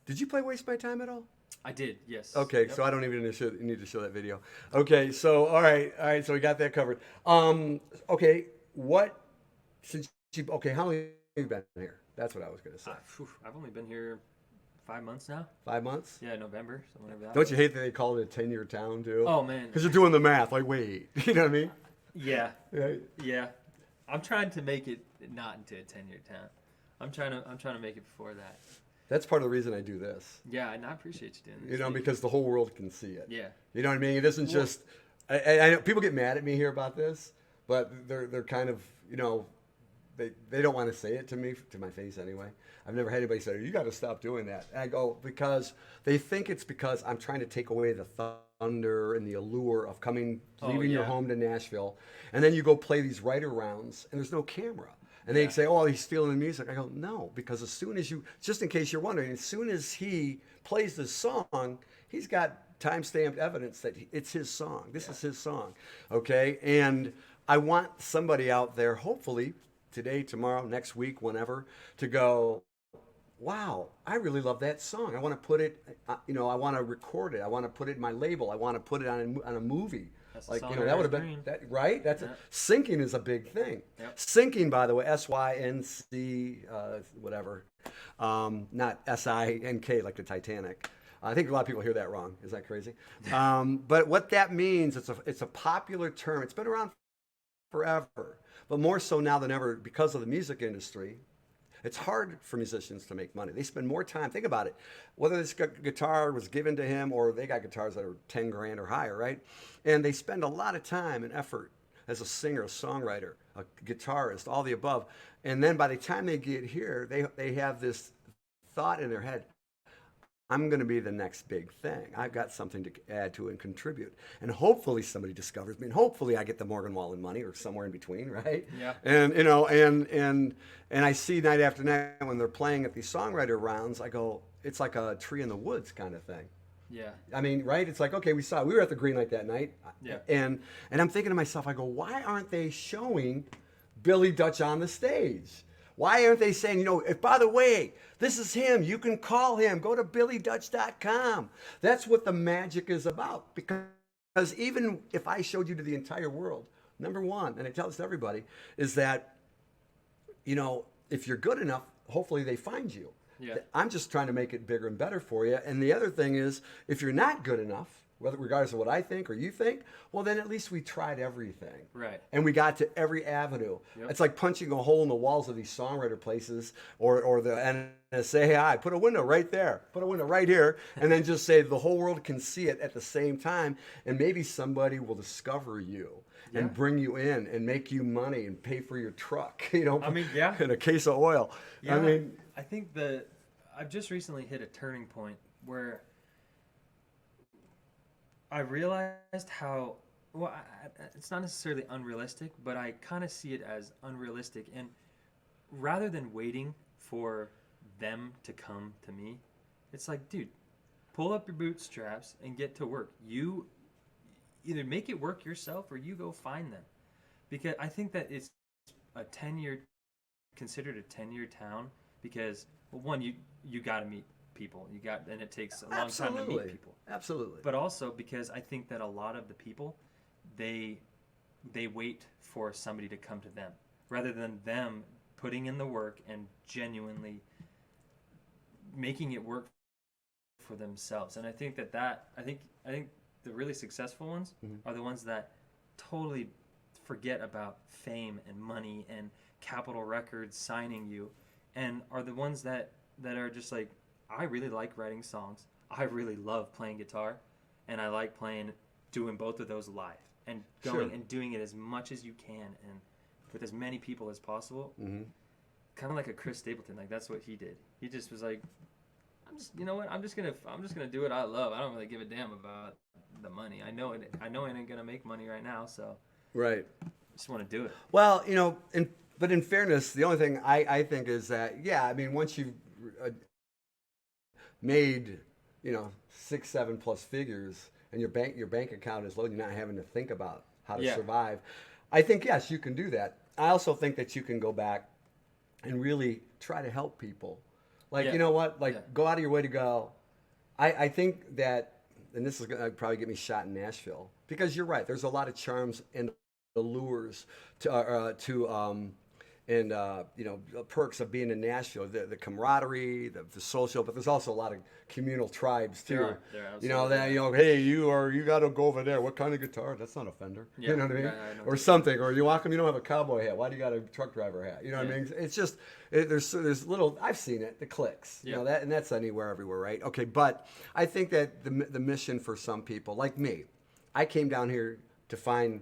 Did you play Waste My Time at all? I did, yes. Okay, yep. So I don't even need to show that video. Okay, so all right, so we got that covered. Okay, how long have you been here? That's what I was going to say. I've only been here 5 months now. 5 months? Yeah, November, something like that. Don't you hate that they call it a 10-year town, too? Oh, man. Because you're doing the math. Like, wait, you know what I mean? Yeah. I'm trying to make it not into a 10-year town. I'm trying to make it before that. That's part of the reason I do this. Yeah, and I appreciate you doing this. You know, because the whole world can see it. Yeah. You know what I mean? It isn't just. I know people get mad at me here about this, but they're kind of, you know, they don't want to say it to me, to my face anyway. I've never had anybody say, you got to stop doing that. And I go, because they think it's because I'm trying to take away the thunder and the allure of leaving your home to Nashville, and then you go play these writer rounds, and there's no camera. And they say, oh, he's stealing the music. I go, no, because as soon as just in case you're wondering, as soon as he plays the song, he's got time-stamped evidence that it's his song. This is his song, okay? And I want somebody out there, hopefully, today, tomorrow, next week, whenever, to go, wow, I really love that song. I want to put it, I want to record it. I want to put it in my label. I want to put it on a movie. Like, that would have been that, right. That's syncing is a big thing. Yep. Syncing, by the way, SYNC, whatever, not SINK like the Titanic. I think a lot of people hear that wrong. Is that crazy? But what that means, it's a popular term. It's been around forever, but more so now than ever because of the music industry. It's hard for musicians to make money. They spend more time. Think about it. Whether this guitar was given to him or they got guitars that are 10 grand or higher, right? And they spend a lot of time and effort as a singer, a songwriter, a guitarist, all the above. And then by the time they get here, they have this thought in their head, I'm going to be the next big thing. I've got something to add to and contribute. And hopefully somebody discovers me. And hopefully I get the Morgan Wallen money or somewhere in between, right? Yeah. And, you know, and I see night after night when they're playing at these songwriter rounds, I go, it's like a tree in the woods kind of thing. Yeah. I mean, right? It's like, okay, we were at the green light that night. Yeah. And I'm thinking to myself, I go, why aren't they showing Billy Dutch on the stage? Why aren't they saying, if, by the way, this is him, you can call him, go to billydutch.com. That's what the magic is about. Because even if I showed you to the entire world, number one, and I tell this to everybody, is that, if you're good enough, hopefully they find you. Yeah. I'm just trying to make it bigger and better for you. And the other thing is, if you're not good enough, regardless of what I think or you think, well, then at least we tried everything. Right. And we got to every avenue. Yep. It's like punching a hole in the walls of these songwriter places or the NSA, hey, I put a window right there, put a window right here, and then just say the whole world can see it at the same time, and maybe somebody will discover you and bring you in and make you money and pay for your truck, and a case of oil. Yeah, I mean, I think I've just recently hit a turning point where I realized how, it's not necessarily unrealistic, but I kind of see it as unrealistic. And rather than waiting for them to come to me, it's like, dude, pull up your bootstraps and get to work. You either make it work yourself or you go find them. Because I think that it's considered a 10-year town because, well, one, you got to meet people. And it takes a long time to meet people. Absolutely. But also because I think that a lot of the people, they wait for somebody to come to them rather than them putting in the work and genuinely making it work for themselves. And I think I think the really successful ones are the ones that totally forget about fame and money and Capitol Records signing you, and are the ones that are just like, I really like writing songs. I really love playing guitar, and I like doing both of those live and going and doing it as much as you can and with as many people as possible. Mm-hmm. Kind of like a Chris Stapleton. Like that's what he did. He just was like, I'm just gonna do what I love. I don't really give a damn about the money. I know I ain't gonna make money right now, so right. Just want to do it. Well, but in fairness, the only thing I think is that, once you've made, 6, 7 plus figures and your bank account is low, you're not having to think about how to survive. I think, yes, you can do that. I also think that you can go back and really try to help people. Like, go out of your way to go. I think that, and this is going to probably get me shot in Nashville, because you're right. There's a lot of charms and allures perks of being in Nashville, the camaraderie, the social, but there's also a lot of communal tribes too. Hey, you got to go over there. What kind of guitar? That's not a Fender. Yeah. You know what I mean? Yeah, or something. Or you walk them, you don't have a cowboy hat. Why do you got a truck driver hat? You know what I mean? It's just there's little. I've seen it. The clicks. Yeah. And that's everywhere, right? Okay, but I think that the mission for some people, like me, I came down here to find.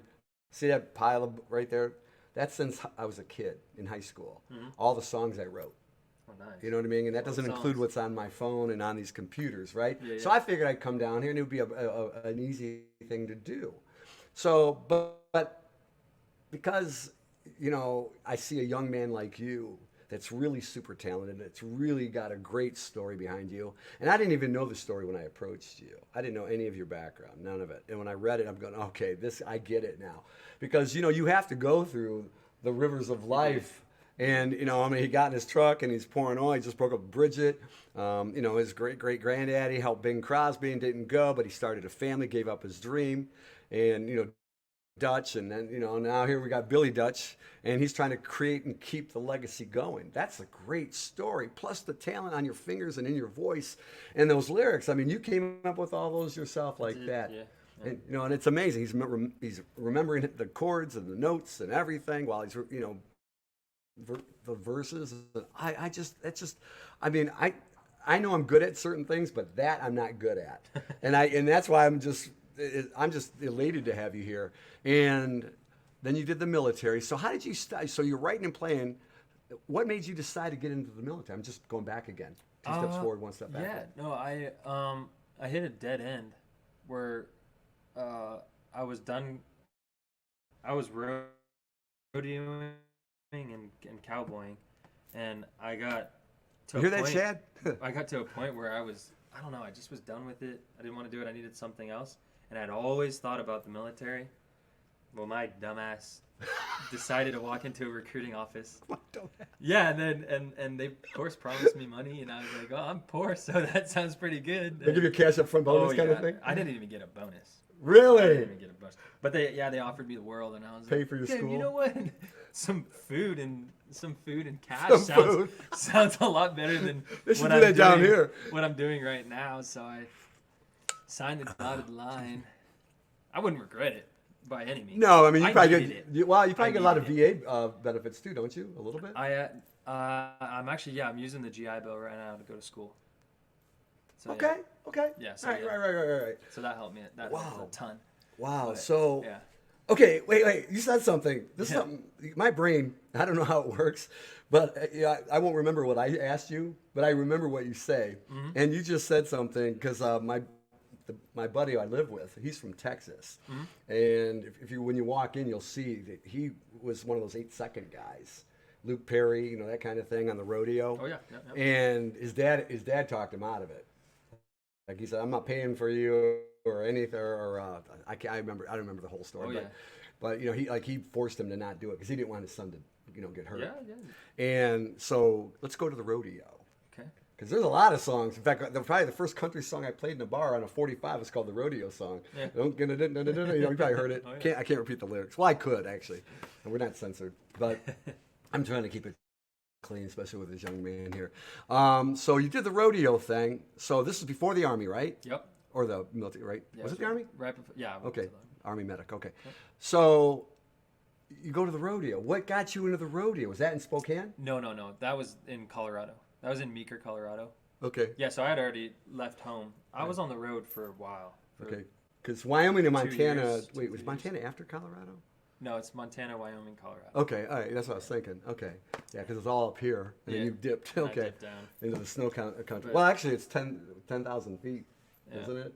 See that pile right there? That's since I was a kid in high school. Mm-hmm. All the songs I wrote. Oh, nice. You know what I mean? And that doesn't include what's on my phone and on these computers, right? Yeah, yeah. So I figured I'd come down here and it would be an easy thing to do. So, but because, I see a young man like you that's really super talented, that's really got a great story behind you. And I didn't even know the story when I approached you. I didn't know any of your background, none of it. And when I read it, I'm going, okay, I get it now. Because, you have to go through the rivers of life. And, he got in his truck and he's pouring oil. He just broke up with Bridget. His great-great-granddaddy helped Bing Crosby and didn't go, but he started a family, gave up his dream. And, Dutch, and then now here we got Billy Dutch, and he's trying to create and keep the legacy going. That's a great story. Plus the talent on your fingers and in your voice, and those lyrics. I mean, you came up with all those yourself like that. Yeah. And and it's amazing. He's remembering the chords and the notes and everything while he's the verses. I know I'm good at certain things, but that I'm not good at, and that's why I'm just elated to have you here. And then you did the military. So how did you start? So you're writing and playing. What made you decide to get into the military? I'm just going back again. 2 steps forward, 1 step back. Yeah, no, I hit a dead end where I was done. I was rodeoing and cowboying, and I got to you hear that, Chad? I got to a point where I was I don't know. I just was done with it. I didn't want to do it. I needed something else. And I'd always thought about the military. Well, my dumbass decided to walk into a recruiting office. My dumbass. Yeah, and then and they of course promised me money, and I was like, oh, I'm poor, so that sounds pretty good. They give you a cash up front bonus kind of thing? I didn't even get a bonus. Really? I didn't even get a bonus. But they offered me the world, and I was Pay like, for your "Dude, school? You know what? Some food and cash Some sounds food. sounds a lot better than They should what do I'm that down doing- here. What I'm doing right now. So I signed the dotted line. I wouldn't regret it by any means. No, I mean, you I probably needed get, it. you probably I get a lot of needed VA benefits too, don't you? A little bit? I'm actually I'm using the GI Bill right now to go to school. So, Okay, okay. Yeah, so, right, yeah. right. So that helped me. That helped a ton. Wow, But, so... yeah. Okay, wait. You said something. This is Yeah. something. My brain. I don't know how it works, but I won't remember what I asked you, but I remember what you say. Mm-hmm. And you just said something because my buddy I live with, he's from Texas, Mm-hmm. and if you when you walk in, you'll see that he was one of those 8-second guys, Luke Perry, that kind of thing on the rodeo. Oh yeah. Yeah. And his dad talked him out of it. Like he said, I'm not paying for you or anything, or I don't remember the whole story, Oh, but he forced him to not do it because he didn't want his son to get hurt. Yeah. And so let's go to the rodeo. Okay. Because there's a lot of songs. In fact, probably the first country song I played in a bar on a 45 was called the rodeo song. Yeah. Don't get it, you probably heard it. Oh, yeah. I can't repeat the lyrics. Well, I could actually, and we're not censored, but I'm trying to keep it clean, especially with this young man here. So you did the rodeo thing. So this is before the Army, right? Yep. Or the military, right? Yeah, Was it the Army? Right before. Yeah. I went Okay, to the- Army medic. Okay. So you go to the rodeo. What got you into the rodeo? Was that in Spokane? No. That was in Colorado. That was in Meeker, Colorado. Okay. Yeah. So I had already left home. I was on the road for a while. Okay. Because Wyoming and 2 Montana. years, Wait, 2 was years. Montana after Colorado? No, it's Montana, Wyoming, Colorado. Okay, all right, that's what I was thinking. Okay, yeah, because it's all up here, and then Yeah, you dipped. and I Okay, dipped down. into the snow country. But- Well, actually, it's 10,000 feet, Yeah. isn't it?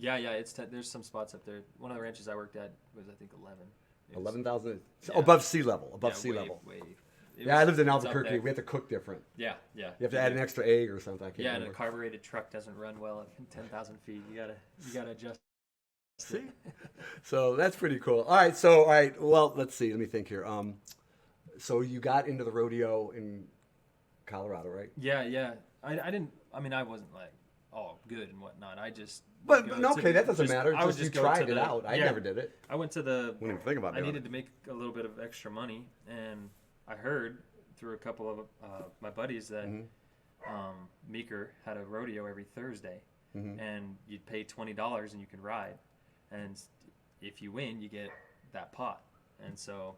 Yeah. There's some spots up there. One of the ranches I worked at was I think 11. It was- 11,000 Yeah. above sea level. Above yeah, sea way- level. way- it Yeah, I was- lived in it's up Albuquerque. there. We had to cook different. Yeah. You have to add an extra egg or something. I can't Yeah, and a remember. carbureted truck doesn't run well at 10,000 feet. You gotta adjust. See, so that's pretty cool. All right, well, let's see. Let me think here. So you got into the rodeo in Colorado, right? Yeah. I didn't. I mean, I wasn't like good and whatnot. I just. But go no, to okay, the- that doesn't just- matter. I would Just you go tried to it the- out. I yeah. never did it. I went to the. Wouldn't even think about I doing needed it. to make a little bit of extra money, and I heard through a couple of my buddies that Meeker had a rodeo every Thursday, and you'd pay $20 and you could ride, and if you win, you get that pot, and so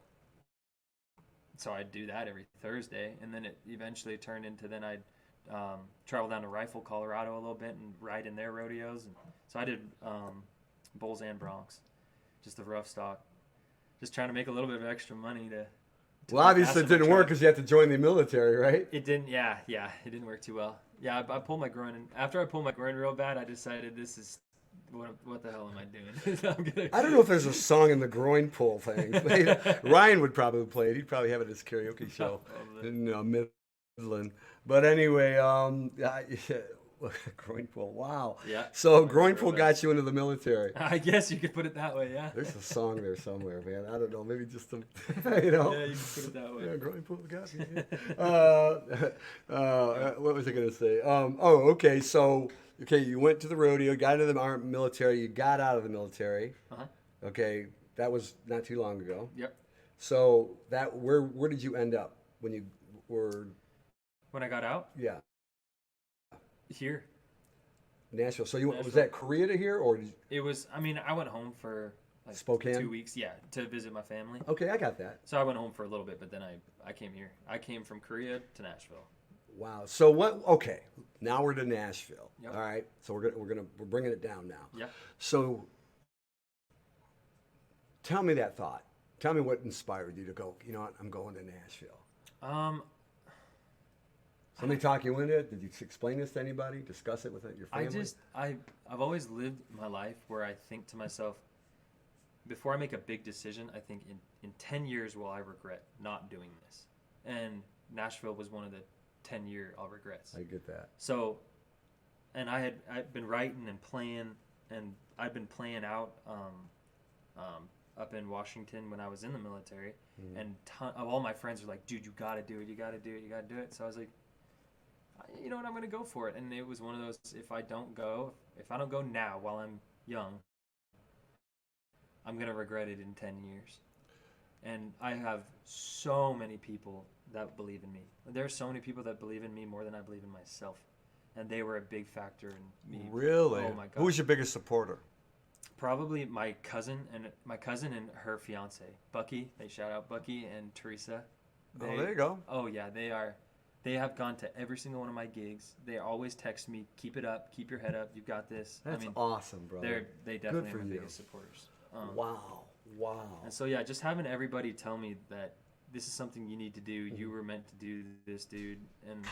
I'd do that every Thursday, and then it eventually turned into then I'd travel down to Rifle, Colorado a little bit and ride in their rodeos, and so I did bulls and broncs, just the rough stock, just trying to make a little bit of extra money to Well, obviously it didn't work because you had to join the military, right? It didn't. Yeah, it didn't work too well. Yeah, I pulled my groin, and after I pulled my groin real bad, I decided this is what the hell am I doing? I don't know if there's a song in the groin pull thing. Ryan would probably play it. He'd probably have it at his karaoke show in Midland. But anyway, groin pull. Wow. Yeah. So groin pull got you into the military. I guess you could put it that way. Yeah. There's a song there somewhere, man. I don't know. Maybe just some, Yeah, you can put it that way. Yeah, groin pull got me. What was I going to say? Okay. So, you went to the rodeo, got into the military. You got out of the military. Uh-huh. Okay, that was not too long ago. Yep. So where did you end up when you were? When I got out Yeah, here, Nashville. So was Nashville. that Korea to here or? it was. I mean, I went home for like Spokane? 2 weeks. Yeah, to visit my family. Okay, I got that. So I went home for a little bit, but then I came here. I came from Korea to Nashville. Wow. So what? Okay, now we're to Nashville. Yep. All right. So we're bringing it down now. Yeah. So tell me that thought. Tell me what inspired you to go. You know what? I'm going to Nashville. Somebody talk you into it? Did you explain this to anybody? Discuss it with your family? I've always lived my life where I think to myself, before I make a big decision, I think in 10 years will I regret not doing this. And Nashville was one of the 10-year regrets. I get that. So I'd been writing and playing, and I'd been playing out up in Washington when I was in the military, and of all my friends were like, dude, you gotta do it, you gotta do it, you gotta do it. So I was like, you know what, I'm gonna go for it. And it was one of those, if I don't go now while I'm young, I'm gonna regret it in 10 years. And I have so many people that believe in me. There are so many people that believe in me more than I believe in myself, and they were a big factor in me. Really? Oh my God. Who was your biggest supporter? Probably my cousin and her fiance, Bucky. They shout out Bucky and Teresa. There you go. Oh yeah, they have gone to every single one of my gigs. They always text me, keep it up, keep your head up, you've got this. That's awesome, bro. They definitely are my biggest supporters. Wow. And so yeah, just having everybody tell me that this is something you need to do. You were meant to do this, dude. And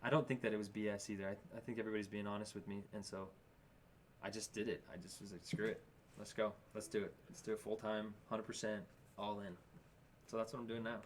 I don't think that it was BS either. I think everybody's being honest with me, and so I just did it. I just was like, screw it. Let's go. Let's do it. Let's do it full time, 100%, all in. So that's what I'm doing now.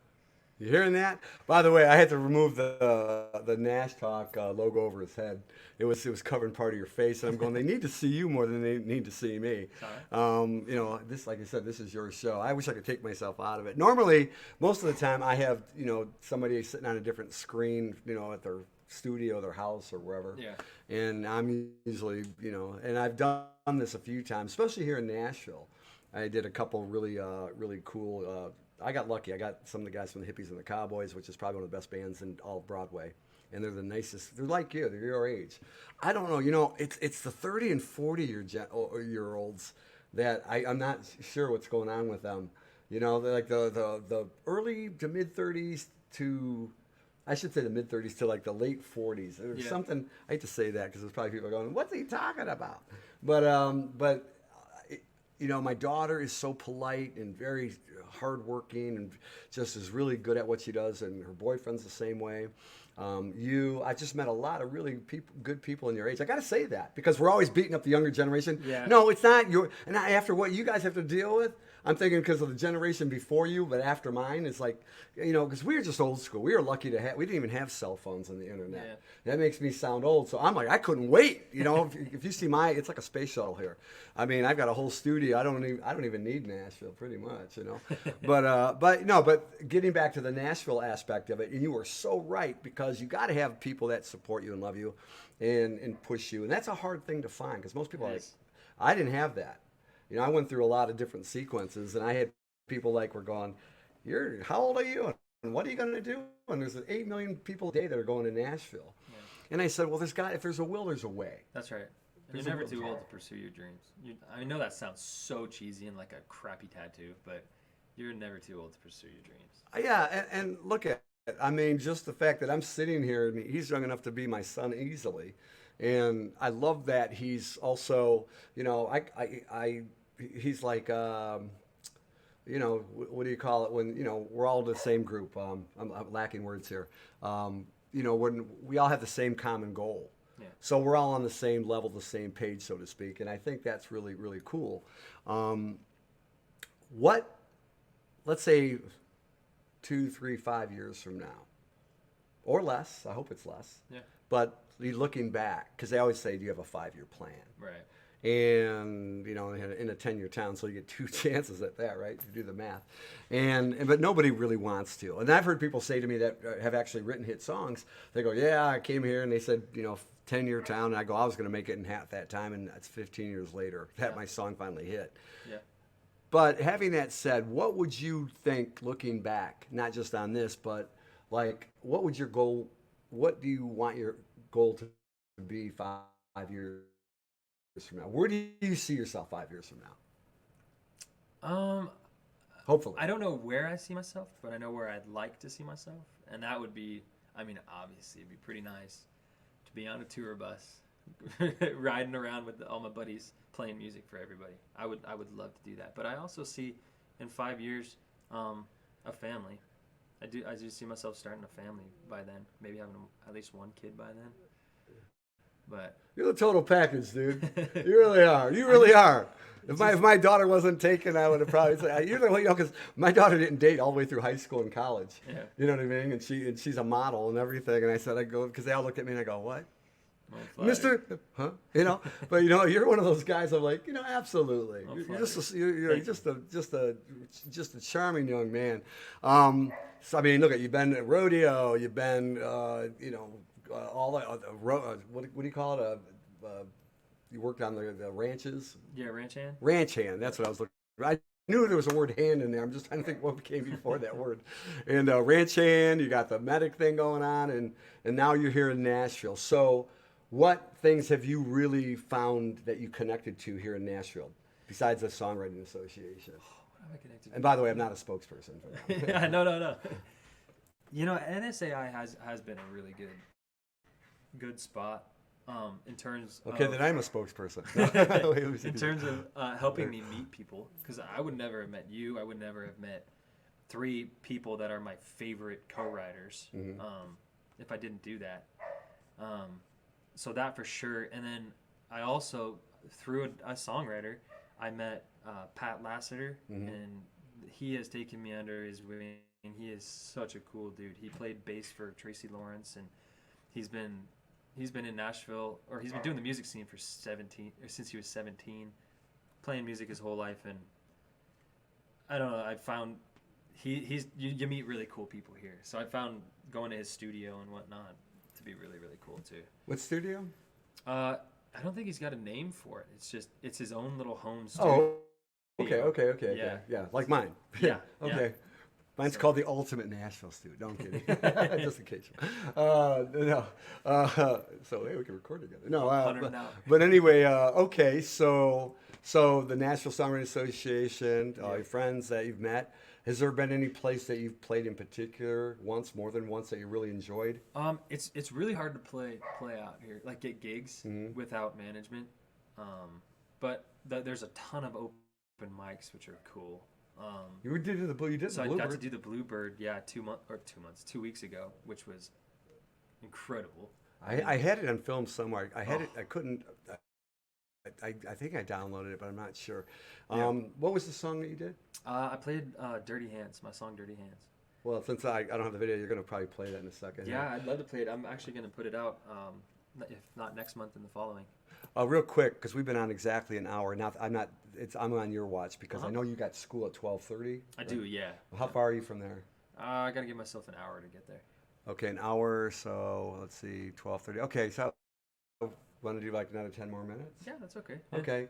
You hearing that? By the way, I had to remove the Nash Talk logo over his head. It was covering part of your face, and I'm going, they need to see you more than they need to see me. You know, this, like I said, this is your show. I wish I could take myself out of it. Normally, most of the time, I have, you know, somebody sitting on a different screen, you know, at their studio, their house, or wherever. Yeah. And I'm usually, you know, and I've done this a few times, especially here in Nashville. I did a couple really cool. I got lucky. I got some of the guys from the Hippies and the Cowboys, which is probably one of the best bands in all of Broadway. And they're the nicest. They're like you. They're your age. I don't know. You know, it's the 30 and 40 year olds that I'm not sure what's going on with them. You know, they're like the early to mid 30s to, I should say the mid 30s to like the late 40s. There's something. I hate to say that because there's probably people going, "What's he talking about?" But you know, my daughter is so polite and very hardworking and just is really good at what she does, and her boyfriend's the same way. I just met a lot of really good people in your age. I got to say that because we're always beating up the younger generation. Yeah. No, it's not and after what you guys have to deal with, I'm thinking because of the generation before you, but after mine, it's like, you know, because we were just old school. We were lucky to we didn't even have cell phones and the internet. Yeah. That makes me sound old. So I'm like, I couldn't wait. You know, if you see it's like a space shuttle here. I mean, I've got a whole studio. I don't even need Nashville pretty much, you know. But getting back to the Nashville aspect of it, and you were so right because you got to have people that support you and love you and push you. And that's a hard thing to find because most people are like, I didn't have that. You know, I went through a lot of different sequences, and I had people like were going, how old are you? And what are you going to do? And there's 8 million people a day that are going to Nashville. Yeah. And I said, well, if there's a will, there's a way. That's right. You're never too old to pursue your dreams. I know that sounds so cheesy and like a crappy tattoo, but you're never too old to pursue your dreams. Yeah, and look at it. I mean, just the fact that I'm sitting here, and he's young enough to be my son easily. And I love that he's also, you know, he's like, you know, what do you call it when, you know, we're all the same group. I'm lacking words here. You know, when we all have the same common goal. Yeah. So we're all on the same level, the same page, so to speak. And I think that's really, really cool. Let's say 2, 3, 5 years from now, or less, I hope it's less. Yeah. But looking back, because they always say, do you have a 5-year plan? Right. And, you know, in a 10-year town, so you get 2 chances at that, right, to do the math. But nobody really wants to. And I've heard people say to me that have actually written hit songs, they go, yeah, I came here, and they said, you know, 10-year town, and I go, I was going to make it in half that time, and that's 15 years later that my song finally hit. Yeah. But having that said, what would you think, looking back, not just on this, but, like, what would your goal, what do you want your goal to be 5 years from now? Where do you see yourself 5 years from now? Hopefully. I don't know where I see myself, but I know where I'd like to see myself. And that would be, I mean, obviously, it'd be pretty nice to be on a tour bus, riding around with all my buddies, playing music for everybody. I would love to do that. But I also see, in 5 years, a family. I do see myself starting a family by then, maybe having at least one kid by then. But you're the total package, dude. You really are. You really are. If my daughter wasn't taken, I would have probably said, you know, because my daughter didn't date all the way through high school and college. Yeah. You know what I mean? And she's a model and everything. And I said, because they all looked at me and I go, what? Mr. Huh? You know, but you're one of those guys. I'm like, absolutely. You're just a charming young man. So I mean, look, you've been at rodeo. You've been, all what do you call it? You worked on the ranches. Yeah, ranch hand. Ranch hand. That's what I was looking for. I knew there was a word hand in there. I'm just trying to think what came before that word. And ranch hand. You got the medic thing going on, and now you're here in Nashville. So, what things have you really found that you connected to here in Nashville, besides the Songwriting Association? What am I connected to? And by the way, I'm not a spokesperson. Yeah, no. NSAI has been a really good spot. In terms okay, of, then I'm a spokesperson. in terms of helping me meet people, because I would never have met you. I would never have met 3 people that are my favorite co-writers if I didn't do that. So that for sure. And then I also, through a songwriter, I met Pat Lassiter, and he has taken me under his wing. He is such a cool dude. He played bass for Tracy Lawrence, and he's been in Nashville, or he's been doing the music scene since he was 17, playing music his whole life. And I don't know, I found you meet really cool people here. So I found going to his studio and whatnot to be really, really cool too. What studio? I don't think he's got a name for it. It's his own little home studio. Oh, okay. Yeah, like mine. Yeah. Okay. Yeah. Mine's called the Ultimate Nashville Studio. No, I'm kidding. Just in case. No. So hey, we can record together. No. But anyway, okay. So the Nashville Songwriting Association, your friends that you've met. Has there been any place that you've played in particular more than once that you really enjoyed? It's really hard to play out here, like get gigs without management. But there's a ton of open mics which are cool. You did the Bluebird. So I got to do the Bluebird, 2 weeks ago, which was incredible. I had it on film somewhere. I had it. I couldn't. I think I downloaded it, but I'm not sure. What was the song that you did? I played Dirty Hands, my song Dirty Hands. Well, since I don't have the video, you're going to probably play that in a second. Yeah, I'd love to play it. I'm actually going to put it out, if not next month, in the following. Real quick, because we've been on exactly an hour. Now I'm on your watch because I know you got school at 12:30. I do, yeah. How far are you from there? I got to give myself an hour to get there. Okay, an hour. So let's see, 12:30. Okay, so want to do like another 10 more minutes? Yeah, that's okay. Yeah. Okay,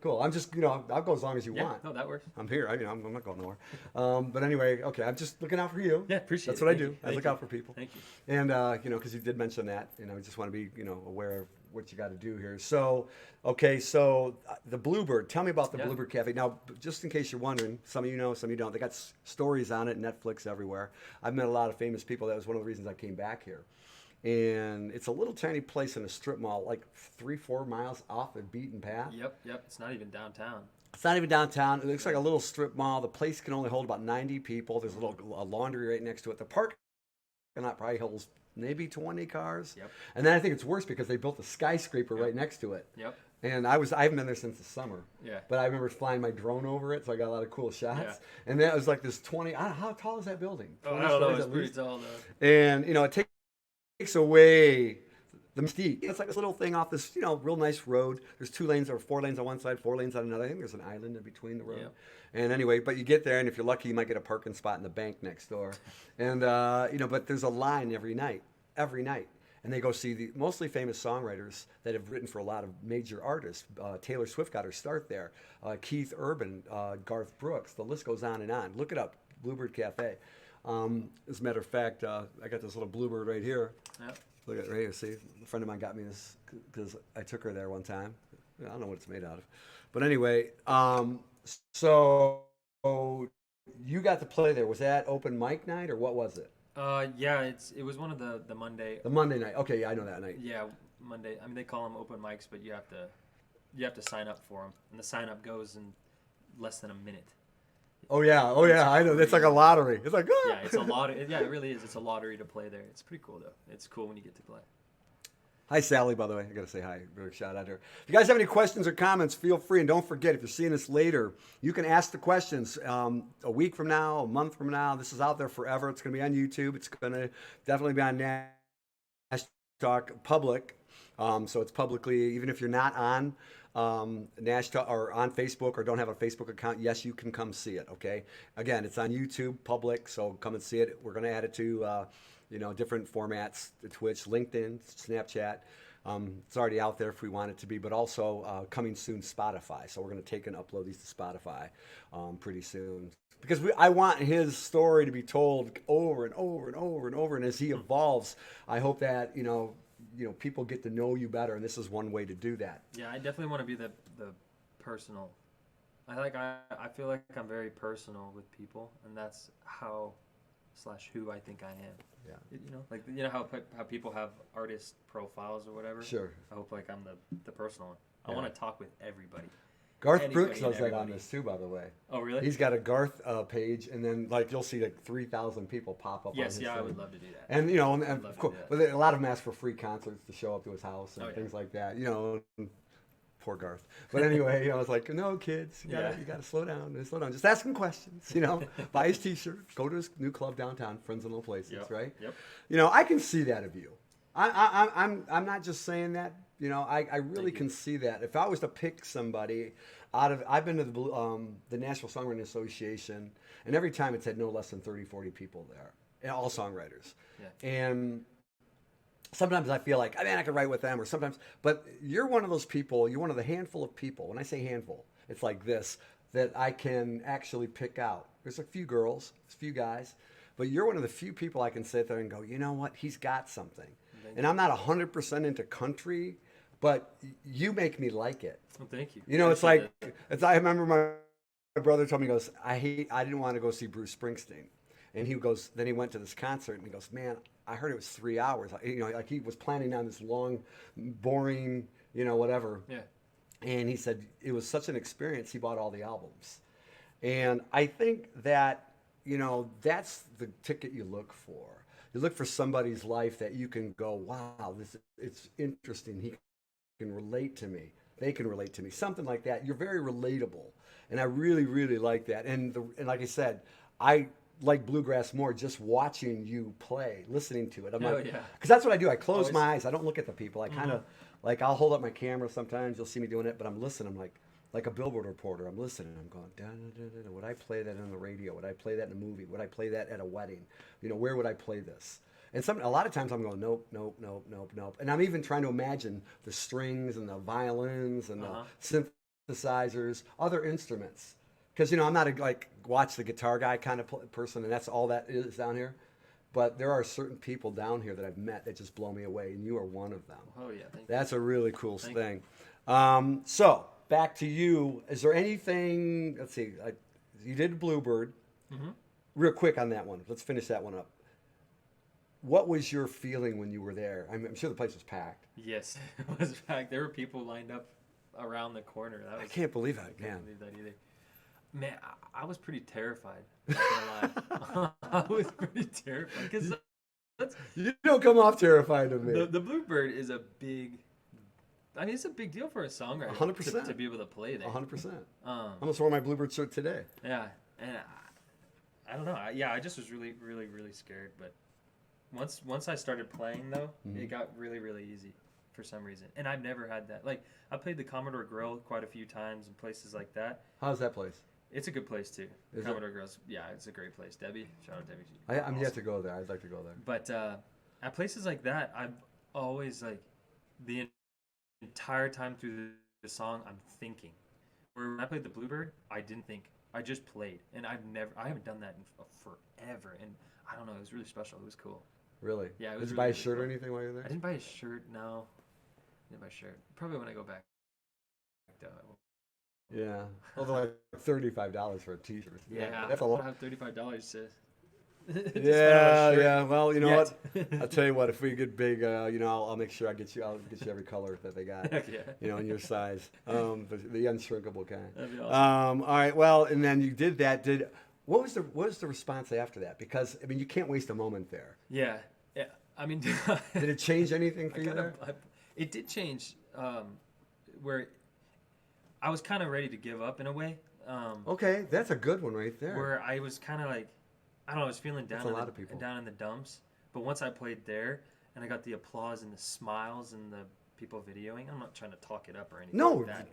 cool. I'm just, I'll go as long as you want. No, that works. I'm here. I'm not going nowhere. But anyway, okay, I'm just looking out for you. Yeah, appreciate That's it. what I do. I look out for people. Thank you. And, because you did mention that, I just want to be, aware of what you got to do here. So, okay, so the Bluebird. Tell me about the Bluebird Cafe. Now, just in case you're wondering, some of you know, some of you don't. They got stories on it, Netflix everywhere. I've met a lot of famous people. That was one of the reasons I came back here. And it's a little tiny place in a strip mall, like 3-4 miles off the beaten path. Yep. It's not even downtown. It's not even downtown. It looks like a little strip mall. The place can only hold about 90 people. There's a laundry right next to it. The parking lot probably holds maybe 20 cars. Yep. And then I think it's worse because they built a skyscraper right next to it. Yep. And I haven't been there since the summer. Yeah. But I remember flying my drone over it, so I got a lot of cool shots. Yeah. And that was like this 20. how tall is that building? Oh, I don't know. It's pretty tall though. And it takes away the mystique. It's like this little thing off this, real nice road. There's 2 lanes or 4 lanes on one side, 4 lanes on another. I think there's an island in between the road. Yep. And anyway, but you get there, and if you're lucky, you might get a parking spot in the bank next door. And, but there's a line every night. And they go see the mostly famous songwriters that have written for a lot of major artists. Taylor Swift got her start there. Keith Urban, Garth Brooks. The list goes on and on. Look it up, Bluebird Cafe. As a matter of fact, I got this little Bluebird right here. Yep. Look at it right here. See, a friend of mine got me this because I took her there one time. I don't know what it's made out of. But anyway, so you got to play there. Was that open mic night or what was it? It was one of the Monday. The Monday night. Okay, yeah, I know that night. Yeah, Monday. I mean, they call them open mics, but you have to sign up for them, and the sign up goes in less than a minute. Oh yeah, I know. It's like a lottery. It's like yeah, it's a lottery. Yeah, it really is. It's a lottery to play there. It's pretty cool though. It's cool when you get to play. Hi, Sally, by the way. I got to say hi. Shout out to her. If you guys have any questions or comments, feel free. And don't forget, if you're seeing this later, you can ask the questions a week from now, a month from now. This is out there forever. It's going to be on YouTube. It's going to definitely be on Nash Talk Public. So it's publicly, even if you're not on Nash Talk or on Facebook or don't have a Facebook account, yes, you can come see it. Okay. Again, it's on YouTube, public, so come and see it. We're going to add it to different formats: Twitch, LinkedIn, Snapchat. It's already out there if we want it to be, but also coming soon Spotify. So we're going to take and upload these to Spotify pretty soon. Because I want his story to be told over and over and over and over. And as he evolves, I hope that, people get to know you better. And this is one way to do that. Yeah, I definitely want to be the personal. I feel like I'm very personal with people, and that's how/who I think I am. Yeah. How people have artist profiles or whatever. Sure. I hope like I'm the personal one. I want to talk with everybody. Garth Brooks does that on this too, by the way. Oh, really? He's got a Garth page, and then you'll see 3,000 people pop up. Yes, on his I thing. would love to do that. And of course, but a lot of them ask for free concerts to show up to his house and things like that. Poor Garth. But anyway, it's like, no, kids, you gotta slow down. Just ask him questions. Buy his T-shirt, go to his new club downtown, Friends in Low Places, right? Yep. I can see that of you. I'm not just saying that. I really can see that. If I was to pick somebody I've been to the National Songwriting Association, and every time it's had no less than 30, 40 people there, and all songwriters. Yeah. And sometimes I feel like, I could write with them, or sometimes, but you're one of those people, you're one of the handful of people, when I say handful, it's like this, that I can actually pick out. There's a few girls, a few guys, but you're one of the few people I can sit there and go, you know what, he's got something. And I'm not 100% into country, but you make me like it. Well, thank you. I remember my brother told me, he goes, I didn't want to go see Bruce Springsteen. And he goes, then he went to this concert and he goes, man, I heard it was 3 hours. Like he was planning on this long, boring, whatever. Yeah. And he said it was such an experience, he bought all the albums. And I think that, that's the ticket you look for. You look for somebody's life that you can go, wow, it's interesting. He can relate to me. They can relate to me. Something like that. You're very relatable. And I really, really like that. And like I said, I like bluegrass more just watching you play, listening to it. Because that's what I do. I close my eyes. I don't look at the people. I kind of, I'll hold up my camera sometimes. You'll see me doing it, but I'm listening. I'm like a billboard reporter. I'm listening. I'm going, da, da, da, da. Would I play that on the radio? Would I play that in a movie? Would I play that at a wedding? Where would I play this? And a lot of times I'm going, nope, nope, nope, nope, nope. And I'm even trying to imagine the strings and the violins and the synthesizers, other instruments. Because, I'm not a watch the guitar guy kind of person, and that's all that is down here. But there are certain people down here that I've met that just blow me away, and you are one of them. Oh, yeah. Thank That's you. a really cool thing. So, back to you. Is there anything, let's see, you did Bluebird. Mm-hmm. Real quick on that one. Let's finish that one up. What was your feeling when you were there? I'm sure the place was packed. Yes, it was packed. There were people lined up around the corner. I can't believe that. I can't believe that either. Man, I was pretty terrified. Not gonna lie. I was pretty terrified because you don't come off terrified of me. The Bluebird is a big. It's a big deal for a songwriter. 100% to be able to play there. 100%. I almost wore my Bluebird shirt today. Yeah, and I don't know. I just was really, really, really scared. But once I started playing though, it got really, really easy for some reason. And I've never had that. I played the Commodore Grill quite a few times and places like that. How's that place? It's a good place too. Is Commodore Grill's, yeah, it's a great place. Debbie, shout out Debbie. I'm yet to go there. I'd like to go there. But at places like that, I'm always the entire time through the song, I'm thinking. Where when I played the Bluebird, I didn't think. I just played, and I haven't done that in forever. And I don't know, it was really special. It was cool. Really? Yeah. Did you buy a shirt or anything while you were there? I didn't buy a shirt. No, I didn't buy a shirt. Probably when I go back. Yeah. Although $35 for a T-shirt. Yeah, that's a lot. I have $35 to. Yeah. Well, you know what? I'll tell you what. If we get big, I'll make sure I'll get you every color that they got. Heck yeah. In your size, the unshrinkable kind. That'd be awesome. All right. Well, and then you did that. What was the response after that? Because you can't waste a moment there. Yeah. Did it change anything for you there? It did change. Where I was kind of ready to give up in a way. Okay, that's a good one right there. Where I was kind of I was feeling down. That's a lot of people. Down in the dumps. But once I played there, and I got the applause and the smiles and the people videoing. I'm not trying to talk it up or anything No, like that.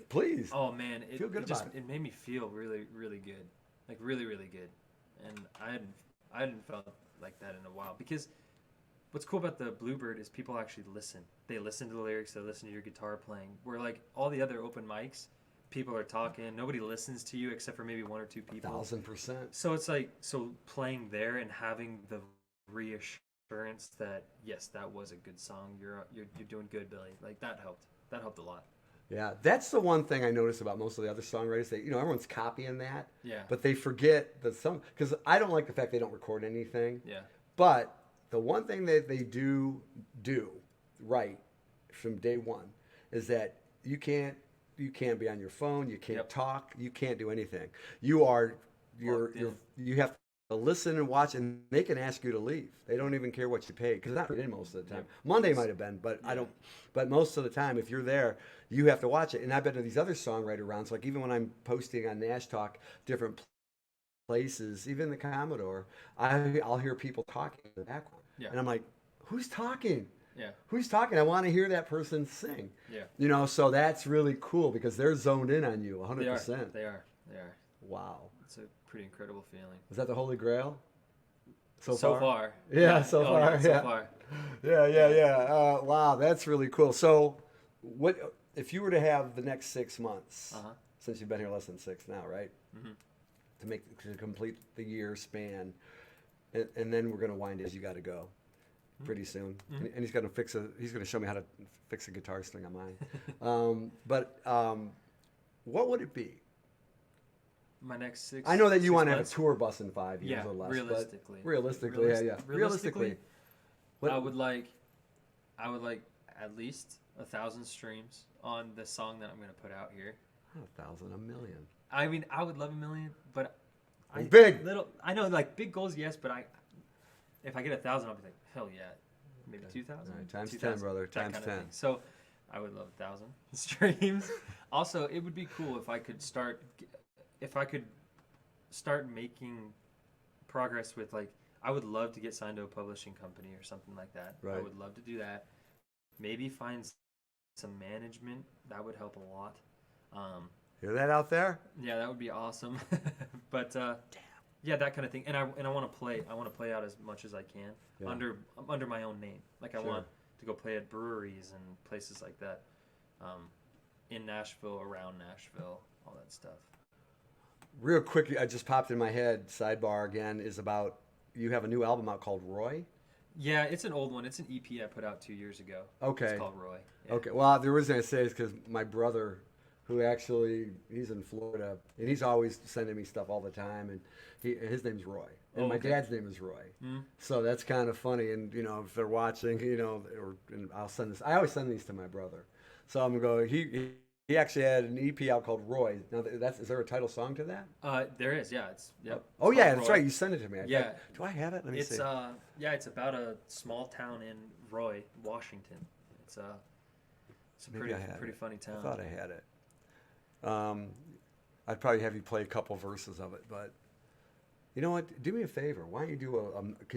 please. Oh man, Feel good about it. It made me feel really, really good, like really, really good, and I hadn't felt like that in a while. Because what's cool about the Bluebird is people actually listen. They listen to the lyrics. They listen to your guitar playing. Where like all the other open mics, people are talking. Nobody listens to you except for maybe 1 or 2 people. 1,000%. So it's like playing there and having the reassurance that yes, that was a good song. You're doing good, Billy. Like that helped. That helped a lot. Yeah, that's the one thing I notice about most of the other songwriters. They, everyone's copying that. Yeah. But they forget that because I don't like the fact they don't record anything. Yeah. But the one thing that they do right from day one is that you can't be on your phone. You can't talk. You can't do anything. You have to listen and watch, and they can ask you to leave. They don't even care what you pay because not in most of the time. Monday might have been, but I don't. But most of the time, if you're there, you have to watch it. And I've been to these other songwriter rounds, like even when I'm posting on Nash Talk, different places, even the Commodore, I'll hear people talking in the background, and I'm like, who's talking? Yeah. Who's talking? I want to hear that person sing. Yeah. So that's really cool because they're zoned in on you 100%. They are. Wow. It's a pretty incredible feeling. Is that the Holy Grail? So far. Yeah, so far. So far. Yeah. Wow, that's really cool. So, what if you were to have the next 6 months? Since you've been here less than 6 now, right? Mm-hmm. To complete the year span, and then we're going to wind as you got to go pretty soon. Mm-hmm. And he's going to show me how to fix a guitar string on mine. But what would it be? My next 6. I know that you want to have a months? tour bus in 5 years or less. Realistically. Realistically, I would like at least 1,000 streams on the song that I'm going to put out here. 1,000, 1 million. I mean, I would love 1 million, but big. I know, like big goals, yes, but if I get 1,000, I'll be like, hell yeah, maybe 2,000. All right, times 10, brother. Times 10. So, I would love 1,000 streams. Also, it would be cool if I could start making progress with I would love to get signed to a publishing company or something like that. Right. I would love to do that. Maybe find some management. That would help a lot. Hear that out there? Yeah, that would be awesome. But yeah, that kind of thing. And I want to play. I want to play out as much as I can under my own name. I want to go play at breweries and places like that, in Nashville, around Nashville, all that stuff. Real quick, I just popped in my head. Sidebar again is about you have a new album out called Roy. Yeah, it's an old one. It's an EP I put out 2 years ago. Okay. It's called Roy. Yeah. Okay. Well, the reason I say is because my brother, who actually he's in Florida, and he's always sending me stuff all the time, and his name's Roy, and my dad's name is Roy. Mm. So that's kind of funny, and if they're watching, and I'll send this. I always send these to my brother. So I'm gonna go. He actually had an EP out called Roy. Now, is there a title song to that? There is, yeah. Oh, yeah, that's right. You sent it to me. Yeah. Do I have it? Let me see. It's about a small town in Roy, Washington. It's a pretty funny town. I thought I had it. I'd probably have you play a couple verses of it, but you know what? Do me a favor. Why don't you do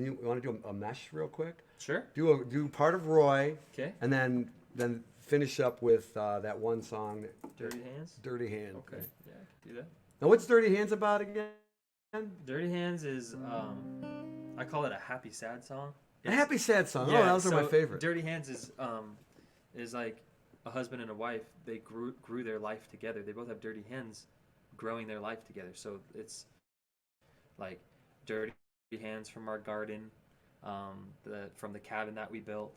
you want to do a mesh real quick? Sure. Do part of Roy. Okay. And then finish up with that one song. Dirty Hands? Dirty Hands. Okay. Yeah, I can do that. Now, what's Dirty Hands about again? Dirty Hands is, I call it a happy sad song. A happy sad song. Yeah, those are my favorite. Dirty Hands is like a husband and a wife. They grew their life together. They both have dirty hands growing their life together. So it's like dirty hands from our garden, from the cabin that we built,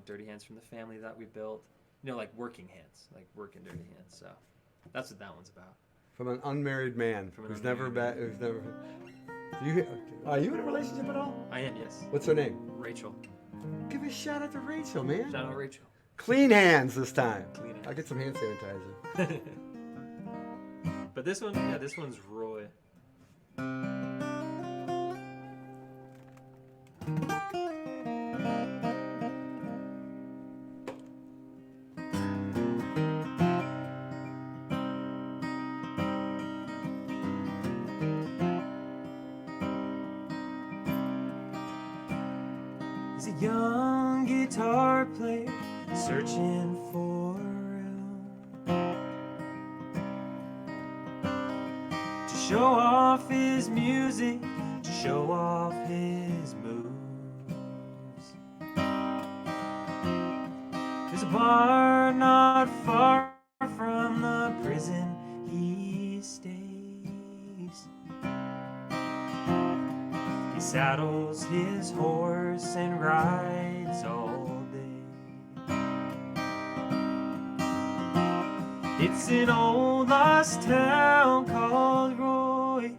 dirty hands from the family that we built. Like working hands, like working dirty hands. So that's what that one's about. From an unmarried man who's never. Are you in a relationship at all? I am, yes. What's her name? Rachel. Give a shout out to Rachel, man. Shout out Rachel. Clean hands this time. Clean hands. I'll get some hand sanitizer. But this one's Roy. young guitar player searching for room to show off his music, to show off his moves. There's a bar not far from the prison he stays. He saddles his horse and rides all day. It's an old lost town called Roy.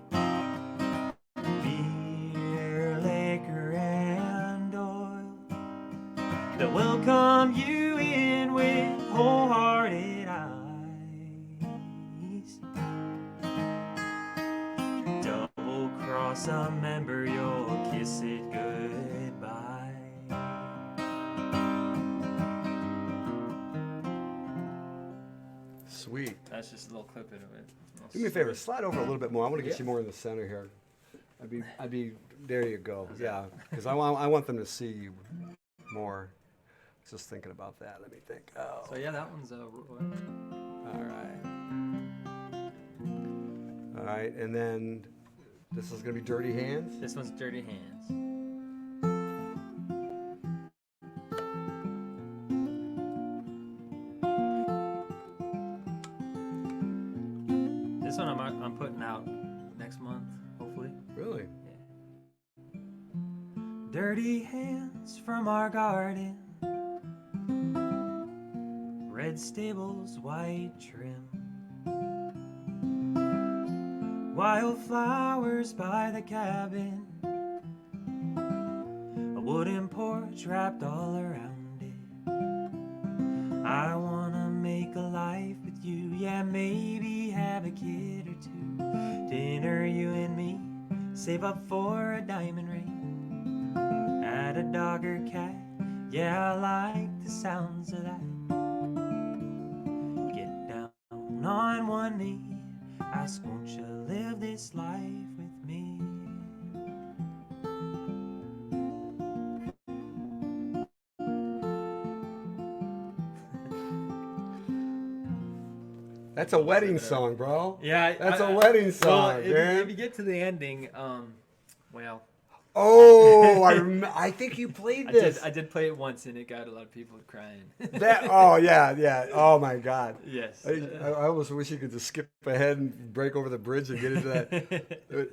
Beer, liquor, and oil. They'll welcome you in with wholehearted eyes. Double cross a member, you'll kiss it goodbye. Sweet. That's just a little clip of it. Do me a favor, slide over a little bit more. I want to get you more in the center here. I'd be. There you go. Yeah, because I want them to see you more. Just thinking about that. Let me think. Oh. So yeah, that one's All right. All right, and then this is gonna be Dirty Hands. This one's Dirty Hands. This one I'm putting out next month, hopefully. Really? Yeah. Dirty hands from our garden, red stables, white trim, wildflowers by the cabin, a wooden porch wrapped all around it. I wanna make a life with you, yeah, maybe have a kid or two. Dinner, you and me, save up for a diamond ring. Add a dog or cat, yeah, I like the sounds of that. Get down on one knee, ask, won't you live this life with me? That's a wedding song, bro. Yeah, That's a wedding song, man. If you get to the ending, well, Oh, I think you played this. I did play it once, and it got a lot of people crying. Oh yeah. Oh my God. Yes. I almost wish you could just skip ahead and break over the bridge and get into that.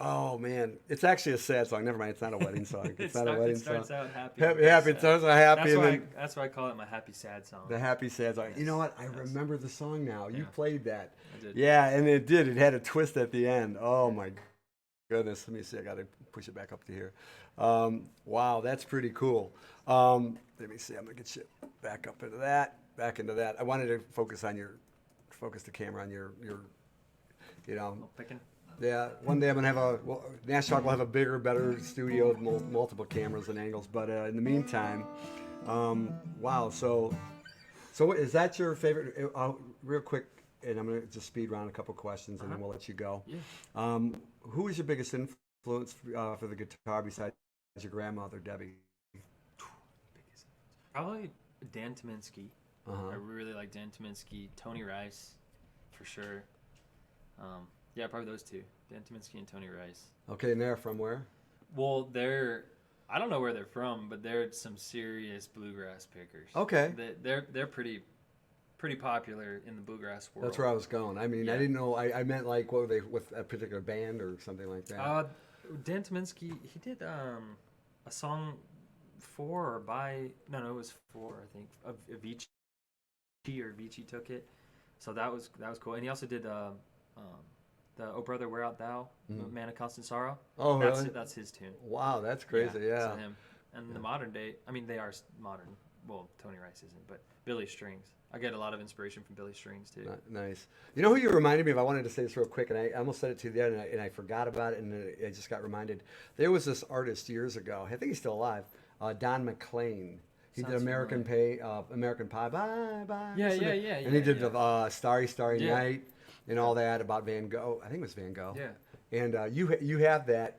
Oh man, it's actually a sad song. Never mind, it's not a wedding song. It's not a wedding song. It starts out happy. Happy. It starts out happy. That's why I call it my happy sad song. The happy sad song. Yes. You know what? I remember the song now. You played that. I did. Yeah, and it did. It had a twist at the end. Oh my goodness. Let me see. I got to push it back up to here. Wow, that's pretty cool. Let me see. I'm gonna get you back up into that. Back into that. I wanted to focus the camera on your. Picking. Yeah, one day I'm gonna have Nash Talk will have a bigger, better studio with multiple cameras and angles. But in the meantime, wow. So is that your favorite? Real quick, and I'm gonna just speed round a couple questions, and then we'll let you go. Yeah. Who is your biggest influence for the guitar besides your grandmother, Debbie? Probably Dan Tyminski. Uh-huh. I really like Dan Tyminski. Tony Rice, for sure. Yeah, probably those two, Dan Tyminski and Tony Rice. Okay, and they're from where? Well, I don't know where they're from, but they're some serious bluegrass pickers. Okay. They're pretty popular in the bluegrass world. That's where I was going. I mean, Yeah. I didn't know. I meant like, what were they, with a particular band or something like that? Dan Tyminski, he did a song for or by, no, it was for, I think, of Avicii, or Avicii took it. So that was cool. And he also did the "Oh Brother, Where Art Thou," "Man of Constant Sorrow." Oh, that's really? That's his tune. Wow, that's crazy. Yeah. So him. And the modern day, I mean, they are modern. Well, Tony Rice isn't, but Billy Strings. I get a lot of inspiration from Billy Strings too. Nice. You know who you reminded me of? I wanted to say this real quick, and I almost said it to you the other night, and I forgot about it, and I just got reminded. There was this artist years ago. I think he's still alive. Don McLean. He did American Pie. Bye bye. Yeah. And he did the Starry Yeah. Night and all that about Van Gogh. I think it was Van Gogh. Yeah. And you have that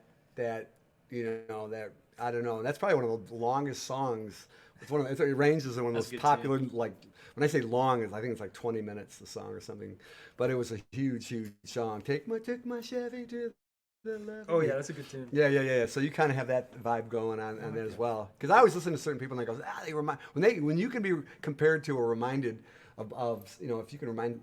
I don't know. That's probably one of the longest songs. It ranges in one of the That's most good popular, tune. like, when I say long, I think it's like 20 minutes, the song or something. But it was a huge, huge song. Take my Chevy to the left. Oh yeah, that's a good tune. Yeah. So you kind of have that vibe going on that as well. Because I always listen to certain people and they go, they remind when you can be compared to or reminded of if you can remind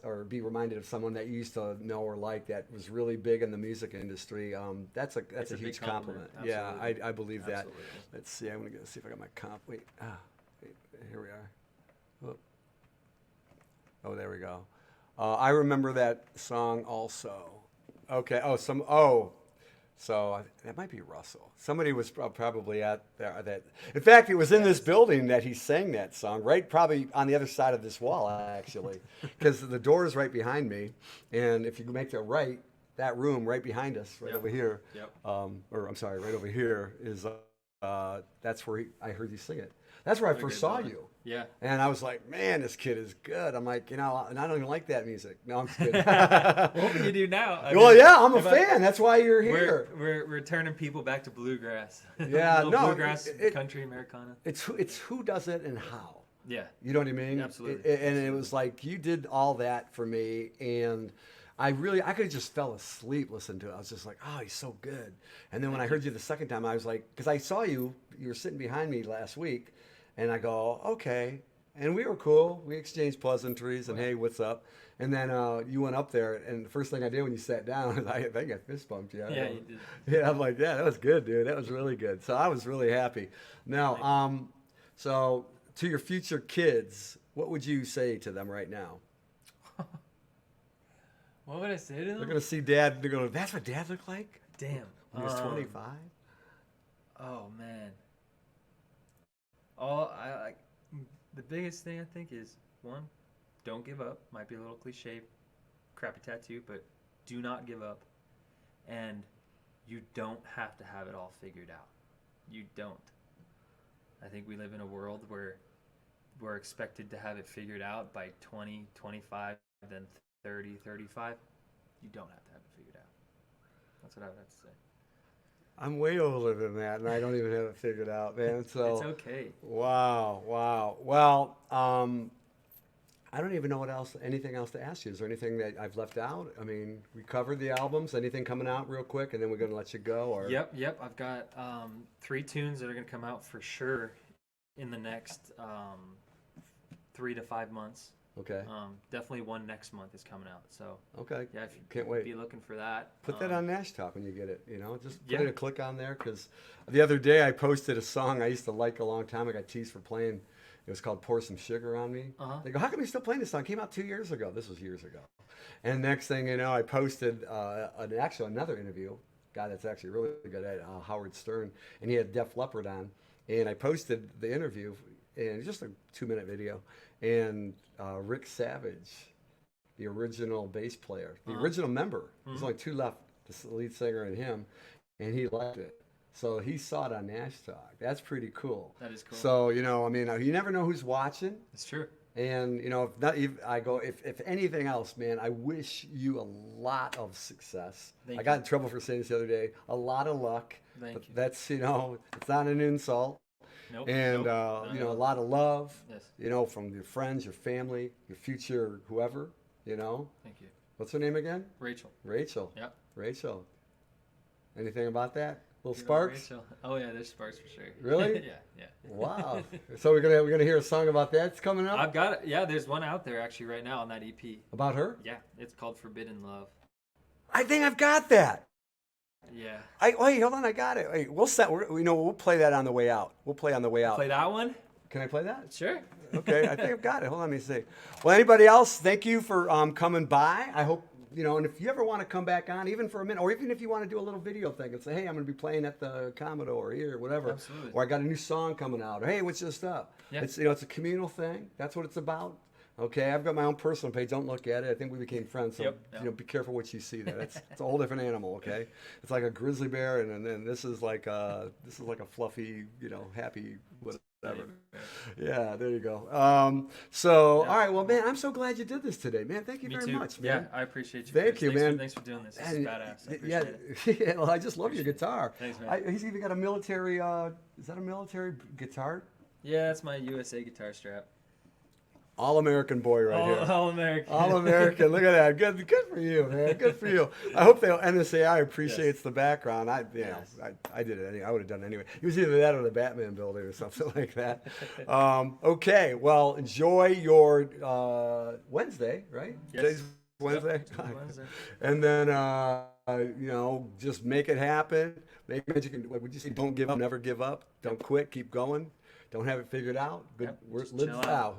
or be reminded of someone that you used to know or like that was really big in the music industry. That's a huge big compliment. Yeah, Absolutely. I believe that. Absolutely. Let's see. I'm gonna go see if I got my comp. Wait, here we are. Oh, there we go. I remember that song also. Okay. So that might be Russell. Somebody was probably at there. In fact, it was in this building that he sang that song. Right, probably on the other side of this wall, actually, because the door is right behind me, and if you make the right, that room right behind us, right over here. Yep. Or I'm sorry, right over here is. That's where I heard you sing it. That's where I first saw you. Yeah. And I was like, man, this kid is good. I'm like, and I don't even like that music. No, I'm just kidding. What would you do now? I'm a fan. That's why you're here. We're turning people back to bluegrass. Yeah, bluegrass, country, Americana. It's who does it and how. Yeah. You know what I mean? Absolutely. And it was like you did all that for me, and I could have just fell asleep listening to it. I was just like, oh, he's so good. And then when I heard you the second time, I was like, because I saw you were sitting behind me last week, and I go, okay. And we were cool. We exchanged pleasantries and, hey, what's up? And then you went up there, and the first thing I did when you sat down is I think I fist bumped you. Yeah, you did. Yeah, I'm like, yeah, that was good, dude. That was really good. So I was really happy. Now, so to your future kids, what would you say to them right now? What would I say to them? They're going to see Dad. They're going to, that's what Dad looked like Damn. when he was 25? Oh, man. The biggest thing I think is, one, don't give up. Might be a little cliche, crappy tattoo, but do not give up. And you don't have to have it all figured out. You don't. I think we live in a world where we're expected to have it figured out by 20, 25, then 30, 35. You don't have to have it figured out. That's what I would have to say. I'm way older than that, and I don't even have it figured out, man. So It's okay. Wow. Well, I don't even know anything else to ask you. Is there anything that I've left out? I mean, we covered the albums. Anything coming out real quick, and then we're going to let you go? Or Yep. I've got 3 tunes that are going to come out for sure in the next 3 to 5 months. Okay. Definitely one next month is coming out. So Okay. yeah, if you Can't wait. be looking for that. Put that on Nash Talk when you get it. Just put Yeah. a click on there, because the other day I posted a song I used to like a long time. I got teased for playing. It was called "Pour Some Sugar on Me." Uh-huh. They go, "How come you still playing this song? It came out 2 years ago." This was years ago. And next thing you know, I posted another interview. Guy that's actually really good at Howard Stern, and he had Def Leppard on, and I posted the interview, and it's just a 2-minute video, and Rick Savage, the original bass player, the original member. There's only 2 left, the lead singer and him, and he liked it. So he saw it on Nash Talk. That's pretty cool. That is cool. So, you never know who's watching. It's true. And, if anything else, man, I wish you a lot of success. Thank I got you. in trouble for saying this the other day. A lot of luck. Thank you. That's, it's not an insult. Nope. And, nope. a lot of love, Yes. from your friends, your family, your future, whoever, Thank you. What's her name again? Rachel. Rachel. Yep. Rachel. Anything about that? Little You know, sparks? Rachel. Oh yeah, there's sparks for sure. Really? Yeah. Wow. So we're gonna hear a song about that. It's coming up. I've got it. Yeah, there's one out there actually right now on that EP. About her? Yeah, it's called Forbidden Love. I think I've got that. Yeah. Wait, hold on. I got it. Wait, we'll play that on the way out. We'll play on the way out. Play that one? Can I play that? Sure. Okay, I think I've got it. Hold on, let me see. Well, anybody else? Thank you for coming by. I hope and if you ever want to come back on, even for a minute, or even if you want to do a little video thing and say, hey, I'm going to be playing at the Commodore here, whatever. Absolutely. Or I got a new song coming out. Or hey, what's this stuff? Yeah. It's it's a communal thing. That's what it's about. Okay, I've got my own personal page. Don't look at it. I think we became friends. So Yep. be careful what you see there. It's a whole different animal. Okay, it's like a grizzly bear, and then this is like a fluffy, happy whatever. Yeah, there you go. All right, well, man, I'm so glad you did this today, man. Thank you Me very too. much, man. Yeah, I appreciate you. Thank Chris. you, man. Thanks for doing this. This is badass. I appreciate Yeah, it. yeah. Well, I just love your guitar. Thanks, man. He's even got a military. Is that a military guitar? Yeah, that's my USA guitar strap. All American boy right here. All American. All American. Look at that. Good for you, man. Good for you. I hope the NSAI appreciates the background. I did it anyway. I would have done it anyway. It was either that or the Batman building or something like that. Okay. Well, enjoy your Wednesday, right? Yes. Today's Wednesday. Yep, Wednesday. And then just make it happen. Make it. What would you say? Don't give up. Never give up. Don't quit. Keep going. Don't have it figured out. Good words,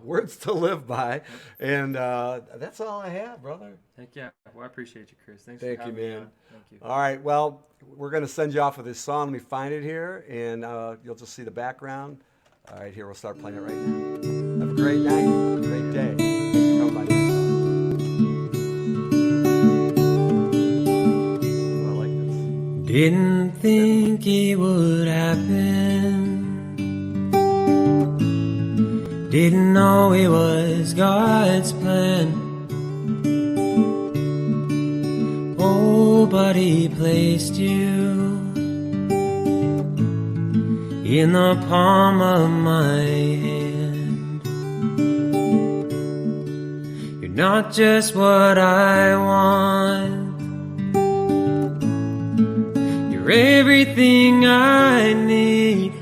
words to live by. Yep. And that's all I have, brother. Heck yeah. Well, I appreciate you, Chris. Thanks Thank for having you, man. me on. Thank you. All right. Well, we're going to send you off with this song. Let me find it here, and you'll just see the background. All right, here, we'll start playing it right now. Have a great night. Great day. Thanks for coming by the I like this. Didn't think it would happen. Didn't know it was God's plan. Oh, but He placed you in the palm of my hand. You're not just what I want. You're everything I need.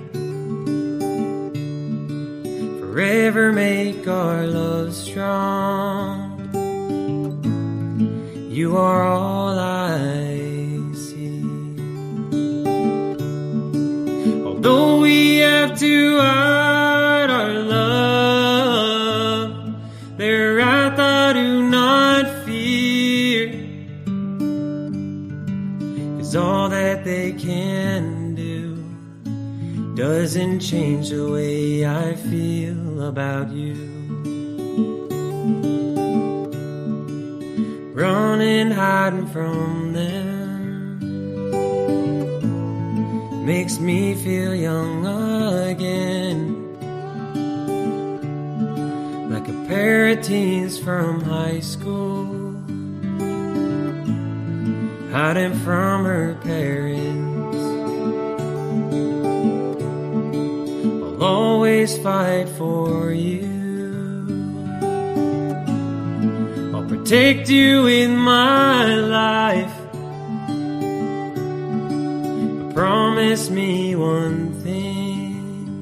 Forever make our love strong. You are all I see. Although we have to hide our love, their wrath I do not fear. 'Cause all that they can do doesn't change the way I feel about you. Running, hiding from them makes me feel young again, like a pair of teens from high school, hiding from her parents. I'll always fight for you. I'll protect you in my life. But promise me one thing,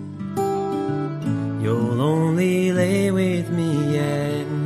you'll only lay with me at night.